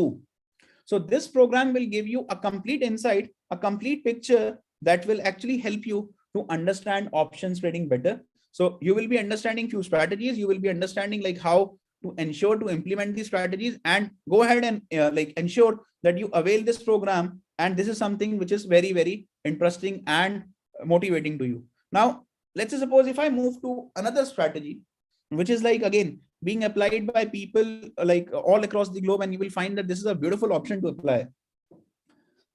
So this program will give you a complete insight, a complete picture that will actually help you to understand options trading better. So you will be understanding few strategies, you will be understanding like how to ensure to implement these strategies, and go ahead and like ensure that you avail this program. And this is something which is very, very interesting and motivating to you. Now, let's say suppose if I move to another strategy, which is like again being applied by people like all across the globe, and you will find that this is a beautiful option to apply.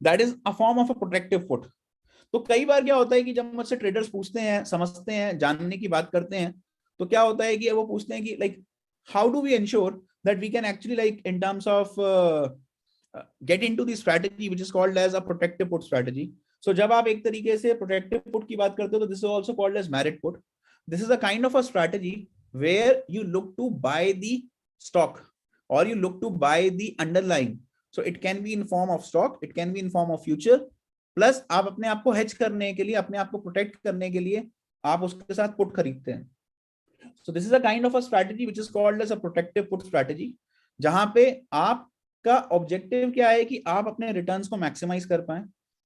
That is a form of a protective put. तो कई बार क्या होता है कि जब मुझसे traders पूछते हैं, समझते हैं, जानने की बात करते हैं, तो क्या होता है कि वो पूछते हैं कि like how do we ensure that we can actually like in terms of get into the strategy which is called as a protective put strategy. So जब आप एक तरीके से प्रोटेक्टिव पुट की बात करते हो, तो this is also called as married put. This is a kind of a strategy where you look to buy the stock or you look to buy the underlying. So it can be in form of stock, it can be in form of future, plus आप अपने आप को hedge करने के लिए, अपने आप को protect करने के लिए आप उसके साथ put खरीदते हैं। So this is a kind of a strategy which is called as a protective put strategy, जहां पे आपका objective क्या है कि आप अपने returns को maximize कर पाए,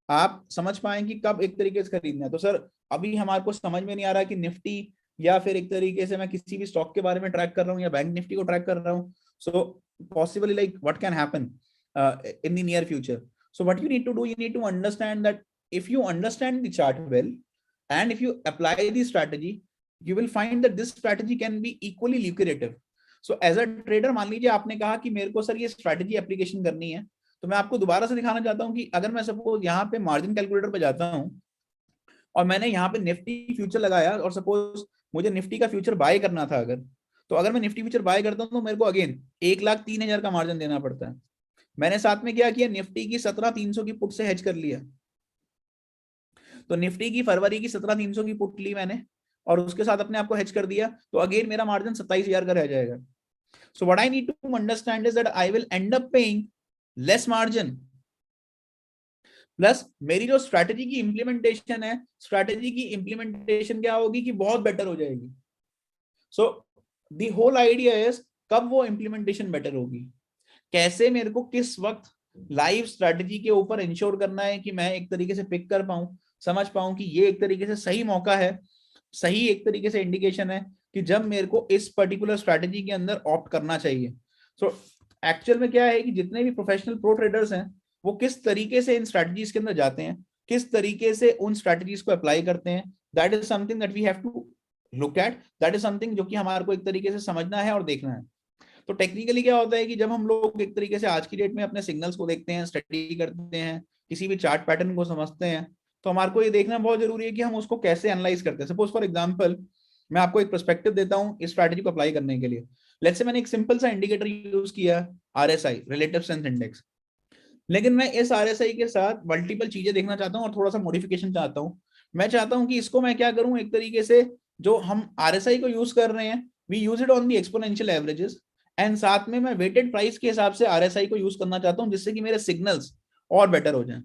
आप समझ पाए कि कब एक तरीके से खरीदना है। तो सर अभी हमारे को समझ में नहीं आ रहा कि निफ्टी या फिर एक तरीके से मैं किसी भी स्टॉक के बारे में ट्रैक कर रहा हूँ या बैंक निफ्टी को ट्रैक कर रहा हूँ, so possibly like what can happen in the near future. So what you need to do, you need to understand that if you understand the chart well and if you apply the strategy, you will find that this strategy can be equally lucrative. So as a trader, मान लीजिए आपने कहा कि मेरे को sir ये strategy application करनी है, तो मैं आपको दोबारा से दिखाना चाहता हूँ कि अगर मैं सपोज यहाँ पे मार्जिन कैलकुलेटर पे जाता हूँ और मैंने यहाँ पे निफ्टी फ्यूचर लगाया और सपोज मुझे निफ्टी का फ्यूचर बाय करना था, अगर तो अगर मैं निफ्टी फ्यूचर बाय करता हूँ तो मेरे को अगेन 1,03,000 का मार्जिन देना पड़ता है। मैंने साथ में क्या किया, निफ्टी की 17,300 की पुट से हेज कर लिया। तो निफ्टी की फरवरी की 17,300 की पुट ली मैंने और उसके साथ अपने आप को हेज कर दिया, तो अगेन मेरा मार्जिन 27,000 का रह जाएगा। So what I need to understand is that I will end up paying less margin, plus मेरी जो स्ट्रैटेजी की इंप्लीमेंटेशन है, स्ट्रैटेजी की इंप्लीमेंटेशन क्या होगी कि बहुत बेटर हो जाएगी। So the whole idea is कब वो इंप्लीमेंटेशन बेटर होगी, कैसे मेरे को किस वक्त लाइव स्ट्रैटेजी के ऊपर इंश्योर करना है कि मैं एक तरीके से पिक कर पाऊं, समझ पाऊं कि ये एक तरीके से सही मौका है, सही एक तरीके से इंडिकेशन है कि जब मेरे को इस पर्टिकुलर स्ट्रैटेजी के अंदर ऑप्ट करना चाहिए। सो एक्चुअल में क्या है कि जितने भी प्रोफेशनल प्रो ट्रेडर्स हैं वो किस तरीके से इन स्ट्रैटेजीज के अंदर जाते हैं, किस तरीके से उन स्ट्रैटेजीज को अप्लाई करते हैं, that is something that we have to look at, that is something जो कि हमारे को एक तरीके से समझना है और देखना है। तो टेक्निकली क्या होता है कि जब हम लोग एक तरीके से आज की डेट में अपने सिग्नल्स को देखते हैं, स्टडी करते हैं, किसी भी चार्ट पैटर्न को समझते हैं, तो हमारे को ये देखना बहुत जरूरी है कि हम उसको कैसे एनालाइज करते हैं। सपोज फॉर एग्जांपल मैं आपको एक पर्सपेक्टिव देता हूं इस स्ट्रैटेजी को अप्लाई करने के लिए। लेट्स से मैंने एक सिंपल सा इंडिकेटर यूज किया, आरएसआई, रिलेटिव स्ट्रेंथ इंडेक्स, लेकिन मैं इस आरएसआई के साथ मल्टीपल चीजें देखना चाहता हूं और थोड़ा सा मॉडिफिकेशन चाहता हूं। मैं चाहता हूं कि इसको मैं क्या करूं, एक तरीके से जो हम आरएसआई को यूज कर रहे हैं, we use it on the exponential averages, and साथ में मैं वेटेड प्राइस के हिसाब से आरएसआई को यूज करना चाहता हूं जिससे कि मेरे सिग्नल्स और बेटर हो जाएं।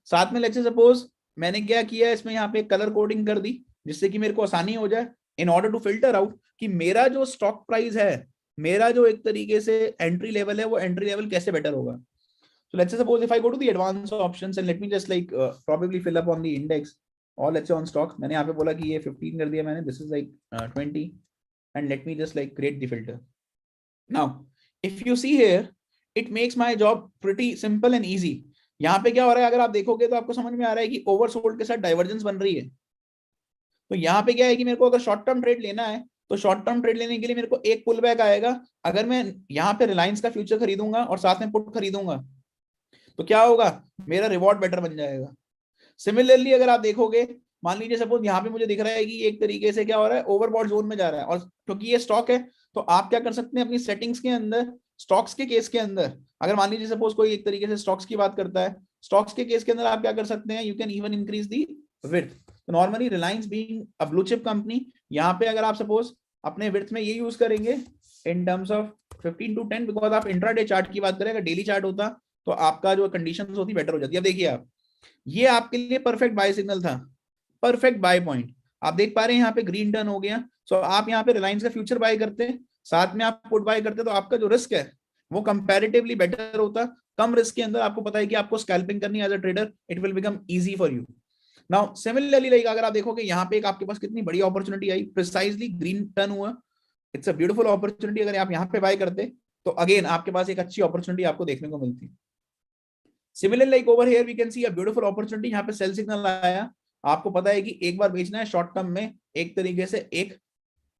साथ में लेट्स से सपोज मैंने क्या किया, इसमें यहाँ पे कलर कोडिंग कर दी जिससे कि मेरे को आसानी हो जाए in order to filter out कि मेरा जो स्टॉक प्राइस है, मेरा जो एक तरीके से एंट्री लेवल है, वो एंट्री लेवल कैसे बेटर होगा। So let's say suppose if I go to the advanced options and let me just like probably fill up on the index or let's say on stocks, मैंने यहाँ पे बोला कि ये 15 कर दिया मैंने, this is like 20 and let me just like create the filter. Now if you see here it makes my job pretty simple and easy. यहाँ पे क्या हो रहा है, अगर आप देखोगे तो आपको समझ में आ रहा है कि ओवरसोल्ड के साथ डाइवर्जेंस बन रही है। तो यहाँ पे क्या है कि मेरे को अगर शॉर्ट टर्म ट्रेड लेना है तो शॉर्ट टर्म ट्रेड लेने के लिए मेरे को एक पुल बैक आएगा। अगर मैं यहाँ पे रिलायंस का फ्यूचर खरीदूंगा और साथ में पुट खरीदूंगा तो क्या होगा, मेरा रिवॉर्ड बेटर बन जाएगा। सिमिलरली अगर आप देखोगे, मान लीजिए सपोज यहाँ पे मुझे दिख रहा है कि एक तरीके से क्या हो रहा है, ओवरबॉट जोन में जा रहा है, और क्योंकि ये स्टॉक है तो आप क्या कर सकते हैं अपनी सेटिंग्स के अंदर स्टॉक्स के केस के अंदर अगर मान लीजिए सपोज कोई एक तरीके से स्टॉक्स की बात करता है, स्टॉक्स के केस के अंदर आप क्या कर सकते हैं, you can even increase the width. तो normally Reliance being a blue chip company, यहाँ पे अगर आप सपोज अपने विड्थ में ये यूज करेंगे इन टर्म्स ऑफ 15 to 10, बिकॉज आप इंट्राडे चार्ट की बात करें, अगर डेली चार्ट होता तो आपका जो कंडीशन होती बेटर हो जाती है। अब देखिए आप, ये आपके लिए परफेक्ट बाय सिग्नल था, परफेक्ट बाय पॉइंट। आप देख पा रहे हैं यहाँ पे ग्रीन टर्न हो गया। सो आप यहाँ पे रिलायंस का फ्यूचर बाय करते हैं, साथ में आप पुट बाय करते हैं, तो आपका जो रिस्क है वो कंपैरेटिवली बेटर होता। कम रिस्क के अंदर आपको पता है कि आपको स्कैल्पिंग करनी है as a trader, it will become easy for you. Now similarly like अगर आप देखोगे यहाँ पे एक आपके पास कितनी बड़ी अपॉर्चुनिटी आई, प्रिसाइजली ग्रीन टर्न हुआ, इट्स अ ब्यूटीफुल अपॉर्चुनिटी। अगर आप यहाँ पे बाय करते तो अगेन आपके पास एक अच्छी अपॉर्चुनिटी आपको देखने को मिलती। Similar like over here we can see a beautiful opportunity, यहाँ पे सेल सिग्नल आया, आपको पता है कि एक बार बेचना है, शॉर्ट टर्म में एक तरीके से एक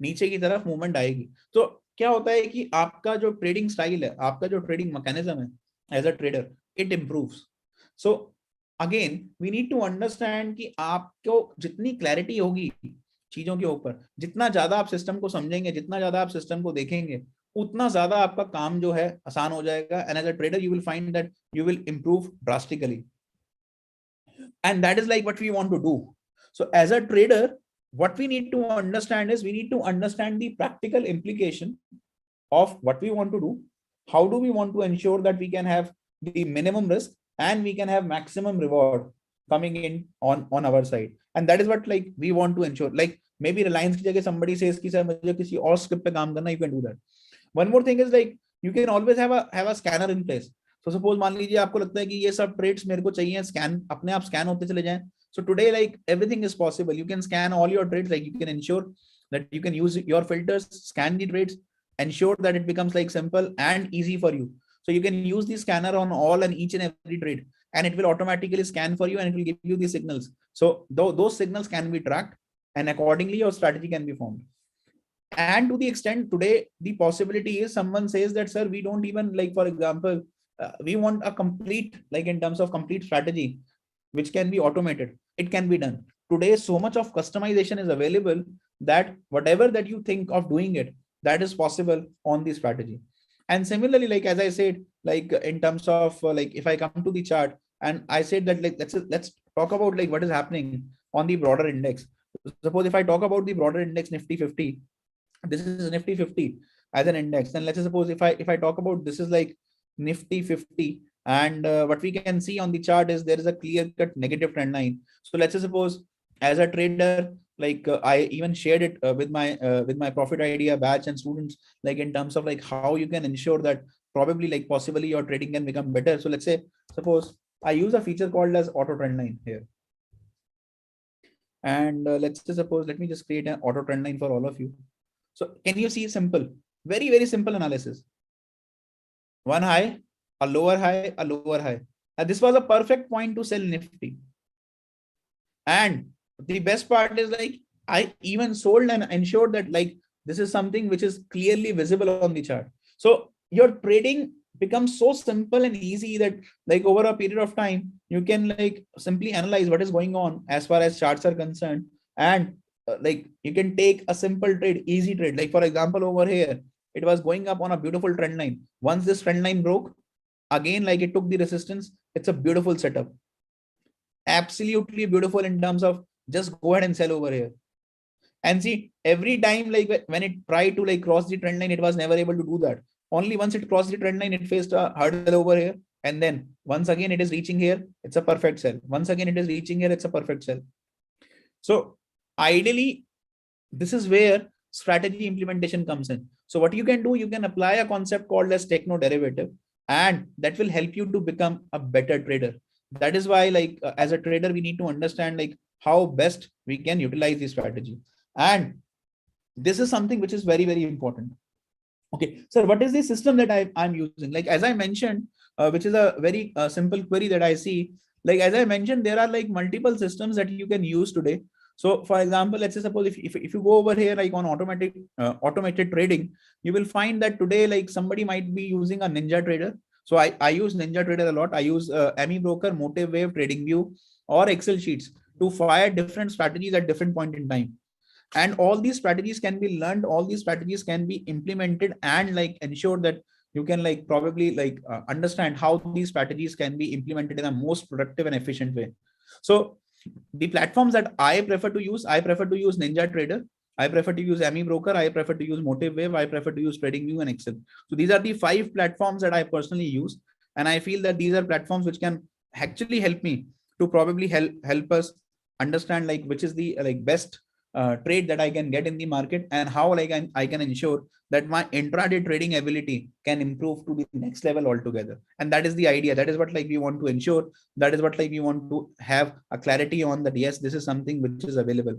नीचे की तरफ मूवमेंट आएगी। तो क्या होता है कि आपका जो ट्रेडिंग स्टाइल है, आपका जो ट्रेडिंग मैकेनिज्म है as a trader, it improves. So again we need to understand कि आपको जितनी क्लैरिटी होगी चीजों के ऊपर, जितना ज्यादा आप सिस्टम को समझेंगे, जितना ज्यादा आप सिस्टम को देखेंगे, उतना ज्यादा आपका काम जो है आसान हो जाएगा। And as a trader you will find that you will improve drastically, and that is like what we want to do. So as a trader, what we need to understand is we need to understand the practical implication of what we want to do. How do we want to ensure that we can have the minimum risk and we can have maximum reward coming in on our side? And that is what like we want to ensure. Like maybe Reliance की जगह somebody says कि sir मुझे किसी और script पे काम करना, you can do that. One more thing is like you can always have a scanner in place. So suppose मान लीजिए आपको लगता है कि ये सब ट्रेड्स मेरे को चाहिए, स्कैन अपने आप स्कैन होते चले जाएं. So today like everything is possible. You can scan all your trades. Like you can ensure that you can use your filters, scan the trades, ensure that it becomes like simple and easy for you. So you can use the scanner on all and each and every trade, and it will automatically scan for you and it will give you the signals. So those signals can be tracked, and accordingly your strategy can be formed. And to the extent today the possibility is someone says that sir we don't even like, for example, we want a complete, like in terms of complete strategy which can be automated. It can be done today. So much of customization is available that whatever that you think of doing it, that is possible on the strategy. And similarly, like as I said, like in terms of like if I come to the chart and I said that like let's talk about like what is happening on the broader index. Suppose if I talk about the broader index Nifty 50, this is Nifty 50 as an index. And let's say suppose if I talk about this is like Nifty 50, and what we can see on the chart is there is a clear cut negative trend line. So let's say suppose as a trader, like I even shared it with my profit idea batch and students, like in terms of like how you can ensure that probably like possibly your trading can become better. So let's say suppose I use a feature called as auto trend line here. And let's say suppose, let me just create an auto trend line for all of you. So can you see simple, very, very simple analysis? One high, a lower high, a lower high. And this was a perfect point to sell Nifty. And the best part is like, I even sold and ensured that like, this is something which is clearly visible on the chart. So your trading becomes so simple and easy that like over a period of time, you can like simply analyze what is going on as far as charts are concerned. And like you can take a simple trade, easy trade. Like for example, over here, it was going up on a beautiful trend line. Once this trend line broke, again, like it took the resistance. It's a beautiful setup. Absolutely beautiful in terms of just go ahead and sell over here. And see, every time like when it tried to like cross the trend line, it was never able to do that. Only once it crossed the trend line, it faced a hurdle over here. And then once again, it is reaching here. It's a perfect sell. Once again, it is reaching here. It's a perfect sell. So ideally, this is where strategy implementation comes in. So what you can do, you can apply a concept called as techno derivative, and that will help you to become a better trader. That is why like as a trader, we need to understand like how best we can utilize the strategy. And this is something which is very, very important. Okay, sir, what is the system that I'm using? Like, as I mentioned, which is a very simple query that I see. Like, as I mentioned, there are like multiple systems that you can use today. So for example, let's say suppose if you go over here, like on automated trading, you will find that today, like somebody might be using a Ninja Trader. So I use Ninja Trader a lot. I use ME Broker, Motive Wave, Trading View, or Excel sheets to fire different strategies at different point in time. And all these strategies can be learned, all these strategies can be implemented and like ensure that you can like probably like understand how these strategies can be implemented in a most productive and efficient way. So the platforms that I prefer to use Ninja Trader, I prefer to use Ami Broker, I prefer to use Motivewave, I prefer to use TradingView and Excel. So these are the 5 platforms that I personally use, and I feel that these are platforms which can actually help me to probably help us understand like which is the like best trade that I can get in the market, and how like I can ensure that my intraday trading ability can improve to the next level altogether. And that is the idea. That is what like we want to ensure. That is what like we want to have a clarity on, that yes, this is something which is available.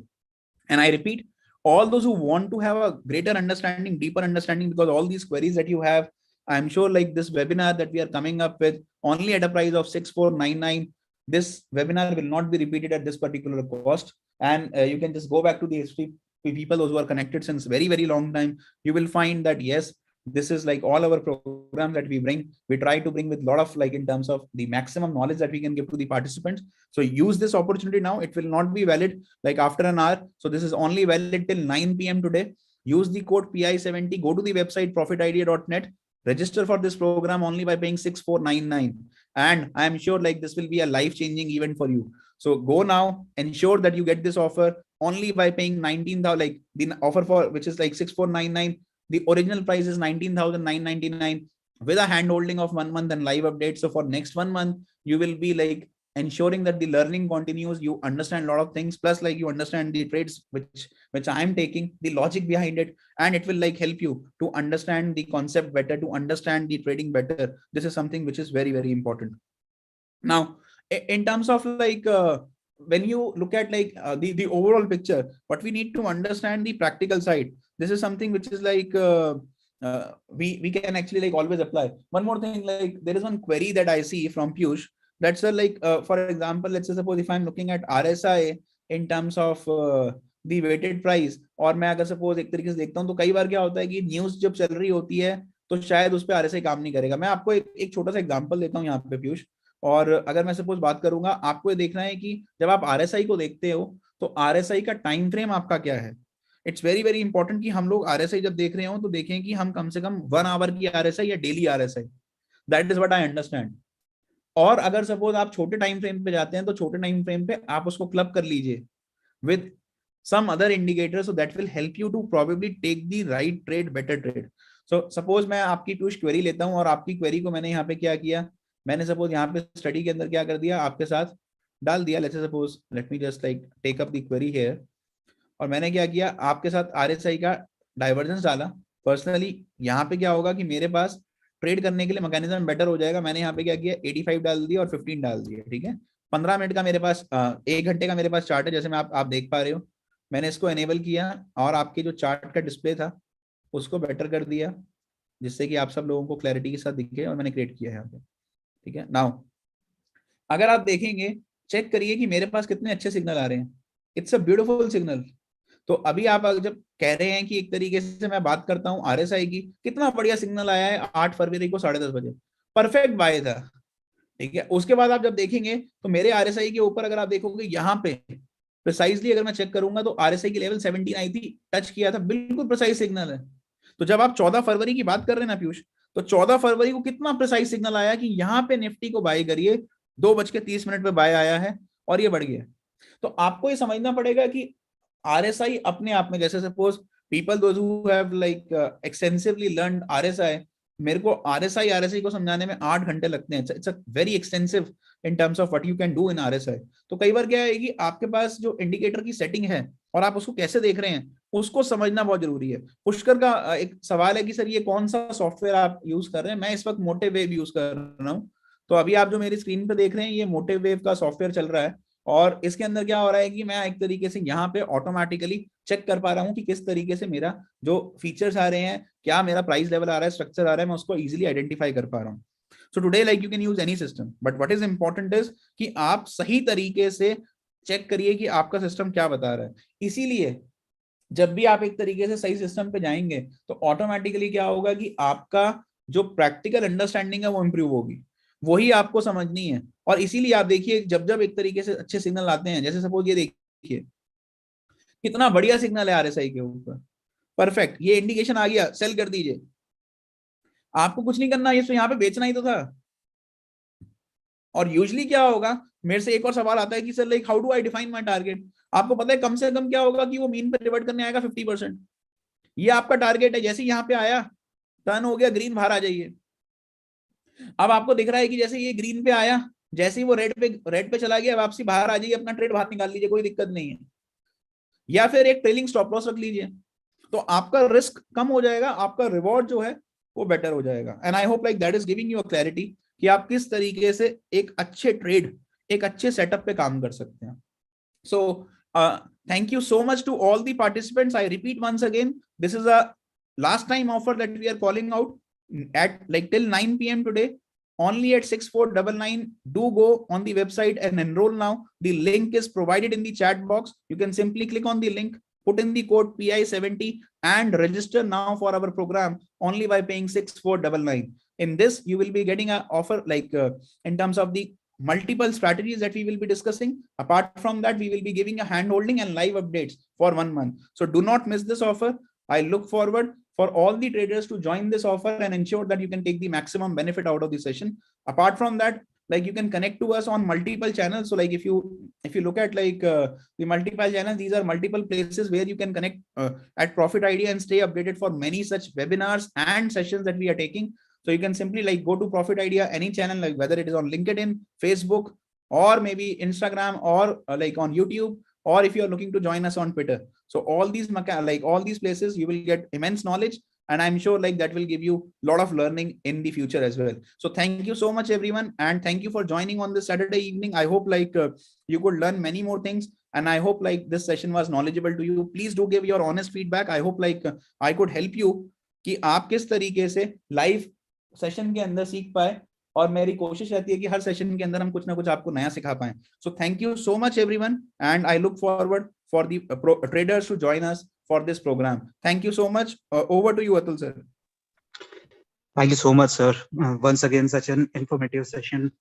And I repeat, all those who want to have a greater understanding, deeper understanding, because all these queries that you have, I'm sure like this webinar that we are coming up with only at a price of 6499, this webinar will not be repeated at this particular cost. And you can just go back to the history, people those who are connected since very very long time. You will find that yes, this is like all our programs that we bring, we try to bring with a lot of like in terms of the maximum knowledge that we can give to the participants. So use this opportunity now. It will not be valid like after an hour. So this is only valid till 9 p.m. today. Use the code PI70, go to the website profitidea.net, register for this program only by paying 6499, and I am sure like this will be a life changing event for you. So go now, ensure that you get this offer only by paying 19,000, like the offer for which is like 6499. The original price is 19,999 with a hand holding of 1 month and live updates. So for next 1 month, you will be like ensuring that the learning continues. You understand a lot of things, plus like you understand the trades which I am taking, the logic behind it, and it will like help you to understand the concept better, to understand the trading better. This is something which is very very important. Now in terms of like when you look at like the overall picture, what we need to understand the practical side. This is something which is like we can actually like always apply. One more thing, like there is one query that I see from Piyush. That's a like for example, let's say suppose if I'm looking at RSI in terms of the weighted price, और मैं अगर suppose एक तरीके से देखता हूँ, तो कई बार क्या होता है कि न्यूज जब चल रही होती है तो शायद उस पर आरएसआई काम नहीं करेगा. मैं आपको एक छोटा सा एग्जांपल देता हूँ यहाँ पे पीयूष. और अगर मैं सपोज बात करूंगा, आपको ये देखना है कि जब आप आरएसआई को देखते हो तो आरएसआई का टाइम फ्रेम आपका क्या है. इट्स वेरी वेरी इंपॉर्टेंट कि हम लोग आरएसआई जब देख रहे हो तो देखें कि हम कम से कम 1 आवर की आरएसआई या daily RSI. That is what I understand. और अगर सपोज आप छोटे टाइम फ्रेम पे जाते हैं तो छोटे टाइम फ्रेम पे आप उसको क्लब कर लीजिए with some other indicators, so that will help you to probably take the right trade, better trade. So suppose मैं आपकी पीयूष क्वेरी लेता हूं, और आपकी क्वेरी को मैंने यहाँ पे क्या किया, मैंने सपोज यहाँ पे स्टडी के अंदर क्या कर दिया, आपके साथ डाल दिया. Let's suppose let me just like take up the query here. और मैंने क्या किया, आपके साथ आरएसआई का डाइवर्जेंस डाला. पर्सनली यहाँ पे क्या होगा कि मेरे पास ट्रेड करने के लिए मैकेनिज्म बेटर हो जाएगा. मैंने यहाँ पे क्या किया, 85 डाल दिया और 15 डाल दिया. ठीक है, 15 मिनट का मेरे पास 1 घंटे का मेरे पास चार्ट है, जैसे मैं आप देख पा रहे हो. मैंने इसको एनेबल किया और आपके जो चार्ट का डिस्प्ले था उसको बेटर कर दिया, जिससे कि आप सब लोगों को क्लैरिटी के साथ दिखे, और मैंने क्रिएट किया है यहाँ पे. ठीक है, नाउ अगर आप देखेंगे, चेक करिए कि मेरे पास कितने अच्छे सिग्नल आ रहे हैं. It's a beautiful signal. तो अभी आप जब कह रहे हैं कि एक तरीके से मैं बात करता हूं आरएसआई की, कितना बढ़िया सिग्नल आया है 8 फरवरी को 10:30 बजे, परफेक्ट बाय था. ठीक है, उसके बाद आप जब देखेंगे तो मेरे आरएसआई के ऊपर अगर आप देखोगे यहाँ पे प्रिसाइजली अगर मैं चेक करूंगा तो आरएसआई की लेवल 17 आई थी, टच किया था, बिल्कुल प्रिसाइज सिग्नल है. तो जब आप 14 फरवरी की बात कर रहे हैं ना पीयूष, तो 14 फरवरी को कितना प्रिसाइज सिग्नल आया कि यहाँ पे निफ्टी को बाय करिए, 2:30 पे बाय आया है और ये बढ़ गया. तो आपको ये समझना पड़ेगा कि आरएसआई अपने आप में, जैसे suppose people those who have like extensively learn RSI, मेरे को आरएसआई को समझाने में 8 घंटे लगते हैं. It's a very extensive in terms of what you can do in RSI. तो कई बार क्या है कि आपके पास जो इंडिकेटर की सेटिंग है और आप उसको कैसे देख रहे हैं उसको समझना बहुत जरूरी है. पुष्कर का एक सवाल है कि सर ये कौन सा सॉफ्टवेयर आप यूज कर रहे हैं. मैं इस वक्त मोटिवेव यूज कर रहा हूँ. तो अभी आप जो मेरी स्क्रीन पे देख रहे हैं ये मोटिवेव का सॉफ्टवेयर चल रहा है, और इसके अंदर क्या हो रहा है कि मैं एक तरीके से यहाँ पे ऑटोमेटिकली चेक कर पा रहा हूँ कि किस तरीके से मेरा जो फीचर्स आ रहे हैं, क्या मेरा प्राइस लेवल आ रहा है, स्ट्रक्चर आ रहा है, मैं उसको इजीली आइडेंटिफाई कर पा रहा हूँ. So today like you can use any system, but what is important is कि आप सही तरीके से चेक करिए कि आपका सिस्टम क्या बता रहा है. इसीलिए जब भी आप एक तरीके से सही सिस्टम पे जाएंगे तो ऑटोमेटिकली क्या होगा कि आपका जो प्रैक्टिकल अंडरस्टैंडिंग है वो इंप्रूव होगी, वही आपको समझनी है. और इसीलिए आप देखिए जब जब एक तरीके से अच्छे सिग्नल आते हैं, जैसे सपोज ये देखिए कितना बढ़िया सिग्नल है आरएसआई के ऊपर, परफेक्ट, ये इंडिकेशन आ गया, सेल कर दीजिए. आपको कुछ नहीं करना, ये तो यहाँ पे बेचना ही तो था। और यूजली क्या होगा, मेरे से एक और सवाल आता है कि sir like how do I define my target. आपको पता है कम से कम क्या होगा कि वो मीन पे रिवर्ट करने आएगा 50%। ये आपका टारगेट है। जैसे यहाँ पे आया, टर्न हो गया ग्रीन, बाहर आ जाइए। अब आपको दिख रहा है कि जैसे ये ग्रीन पे आया, जैसे ही वो रेड पे चला गया, वापसी बाहर आ जाइए, अपना ट्रेड बाहर निकाल लीजिए, कोई दिक्कत नहीं है। या फिर एक ट्रेलिंग स्टॉप लॉस रख लीजिए, तो आपका रिस्क कम हो जाएगा, आपका रिवॉर्ड जो है वो बेटर हो जाएगा। And I hope like that is giving you a clarity कि आप किस तरीके से एक अच्छे ट्रेड, एक अच्छे सेटअप पे काम कर सकते हैं। So, thank you so much to all the participants. I repeat once again, this is a last time offer that we are calling out at like till 9 p.m. today. Only at 6499. Do go on the website and enroll now. The link is provided in the chat box. You can simply click on the link, put in the code PI70 and register now for our program only by paying 6499. In this, you will be getting an offer like in terms of the multiple strategies that we will be discussing. Apart from that, we will be giving a hand holding and live updates for 1 month. So do not miss this offer. I look forward for all the traders to join this offer and ensure that you can take the maximum benefit out of the session. Apart from that, like you can connect to us on multiple channels. So like if you look at like the multiple channels, these are multiple places where you can connect at Profit Idea and stay updated for many such webinars and sessions that we are taking. So you can simply like go to Profit Idea, any channel, like whether it is on LinkedIn, Facebook, or maybe Instagram, or like on YouTube, or if you're looking to join us on Twitter. So all these like all these places, you will get immense knowledge, and I'm sure like that will give you a lot of learning in the future as well. So thank you so much, everyone, and thank you for joining on this Saturday evening. I hope like you could learn many more things, and I hope like this session was knowledgeable to you. Please do give your honest feedback. I hope like I could help you कि आप किस तरीके से live session के अंदर सीख पाए, और मेरी कोशिश रहती है कि हर सेशन के अंदर हम कुछ ना कुछ आपको नया सिखा पाए. So thank you so much everyone, and I look forward for the traders to join us for this program. Thank you so much. Over to you, Atul sir. Thank you so much, sir. Once again, such an informative session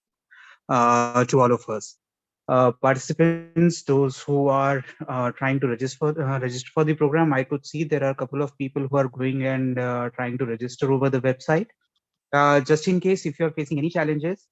to all of us. Participants, those who are trying to register for the program, I could see there are a couple of people who are going and trying to register over the website. Just in case if you're facing any challenges,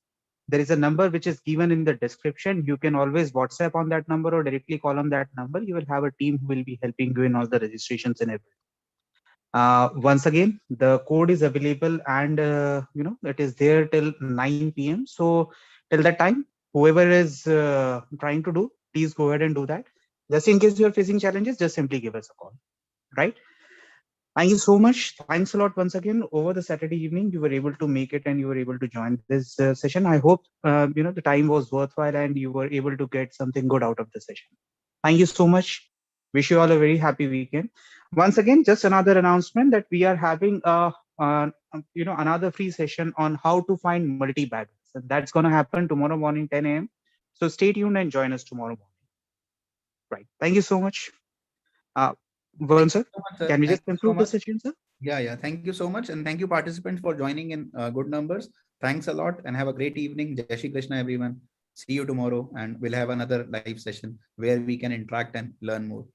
there is a number which is given in the description. You can always WhatsApp on that number or directly call on that number. You will have a team who will be helping you in all the registrations and everything. Once again, the code is available, and it is there till 9 p.m. So till that time, whoever is trying to do, please go ahead and do that. Just in case you are facing challenges, just simply give us a call, right? Thank you so much. Thanks a lot once again. Over the Saturday evening, you were able to make it and you were able to join this session. I hope the time was worthwhile and you were able to get something good out of the session. Thank you so much. Wish you all a very happy weekend. Once again, just another announcement that we are having another free session on how to find multi-baggers. And that's going to happen tomorrow morning, 10 a.m. So stay tuned and join us tomorrow morning. Right. Thank you so much. Varun sir, can we just conclude the session, sir? Yeah. Thank you so much. And thank you, participants, for joining in good numbers. Thanks a lot and have a great evening. Jai Shri Krishna, everyone. See you tomorrow, and we'll have another live session where we can interact and learn more.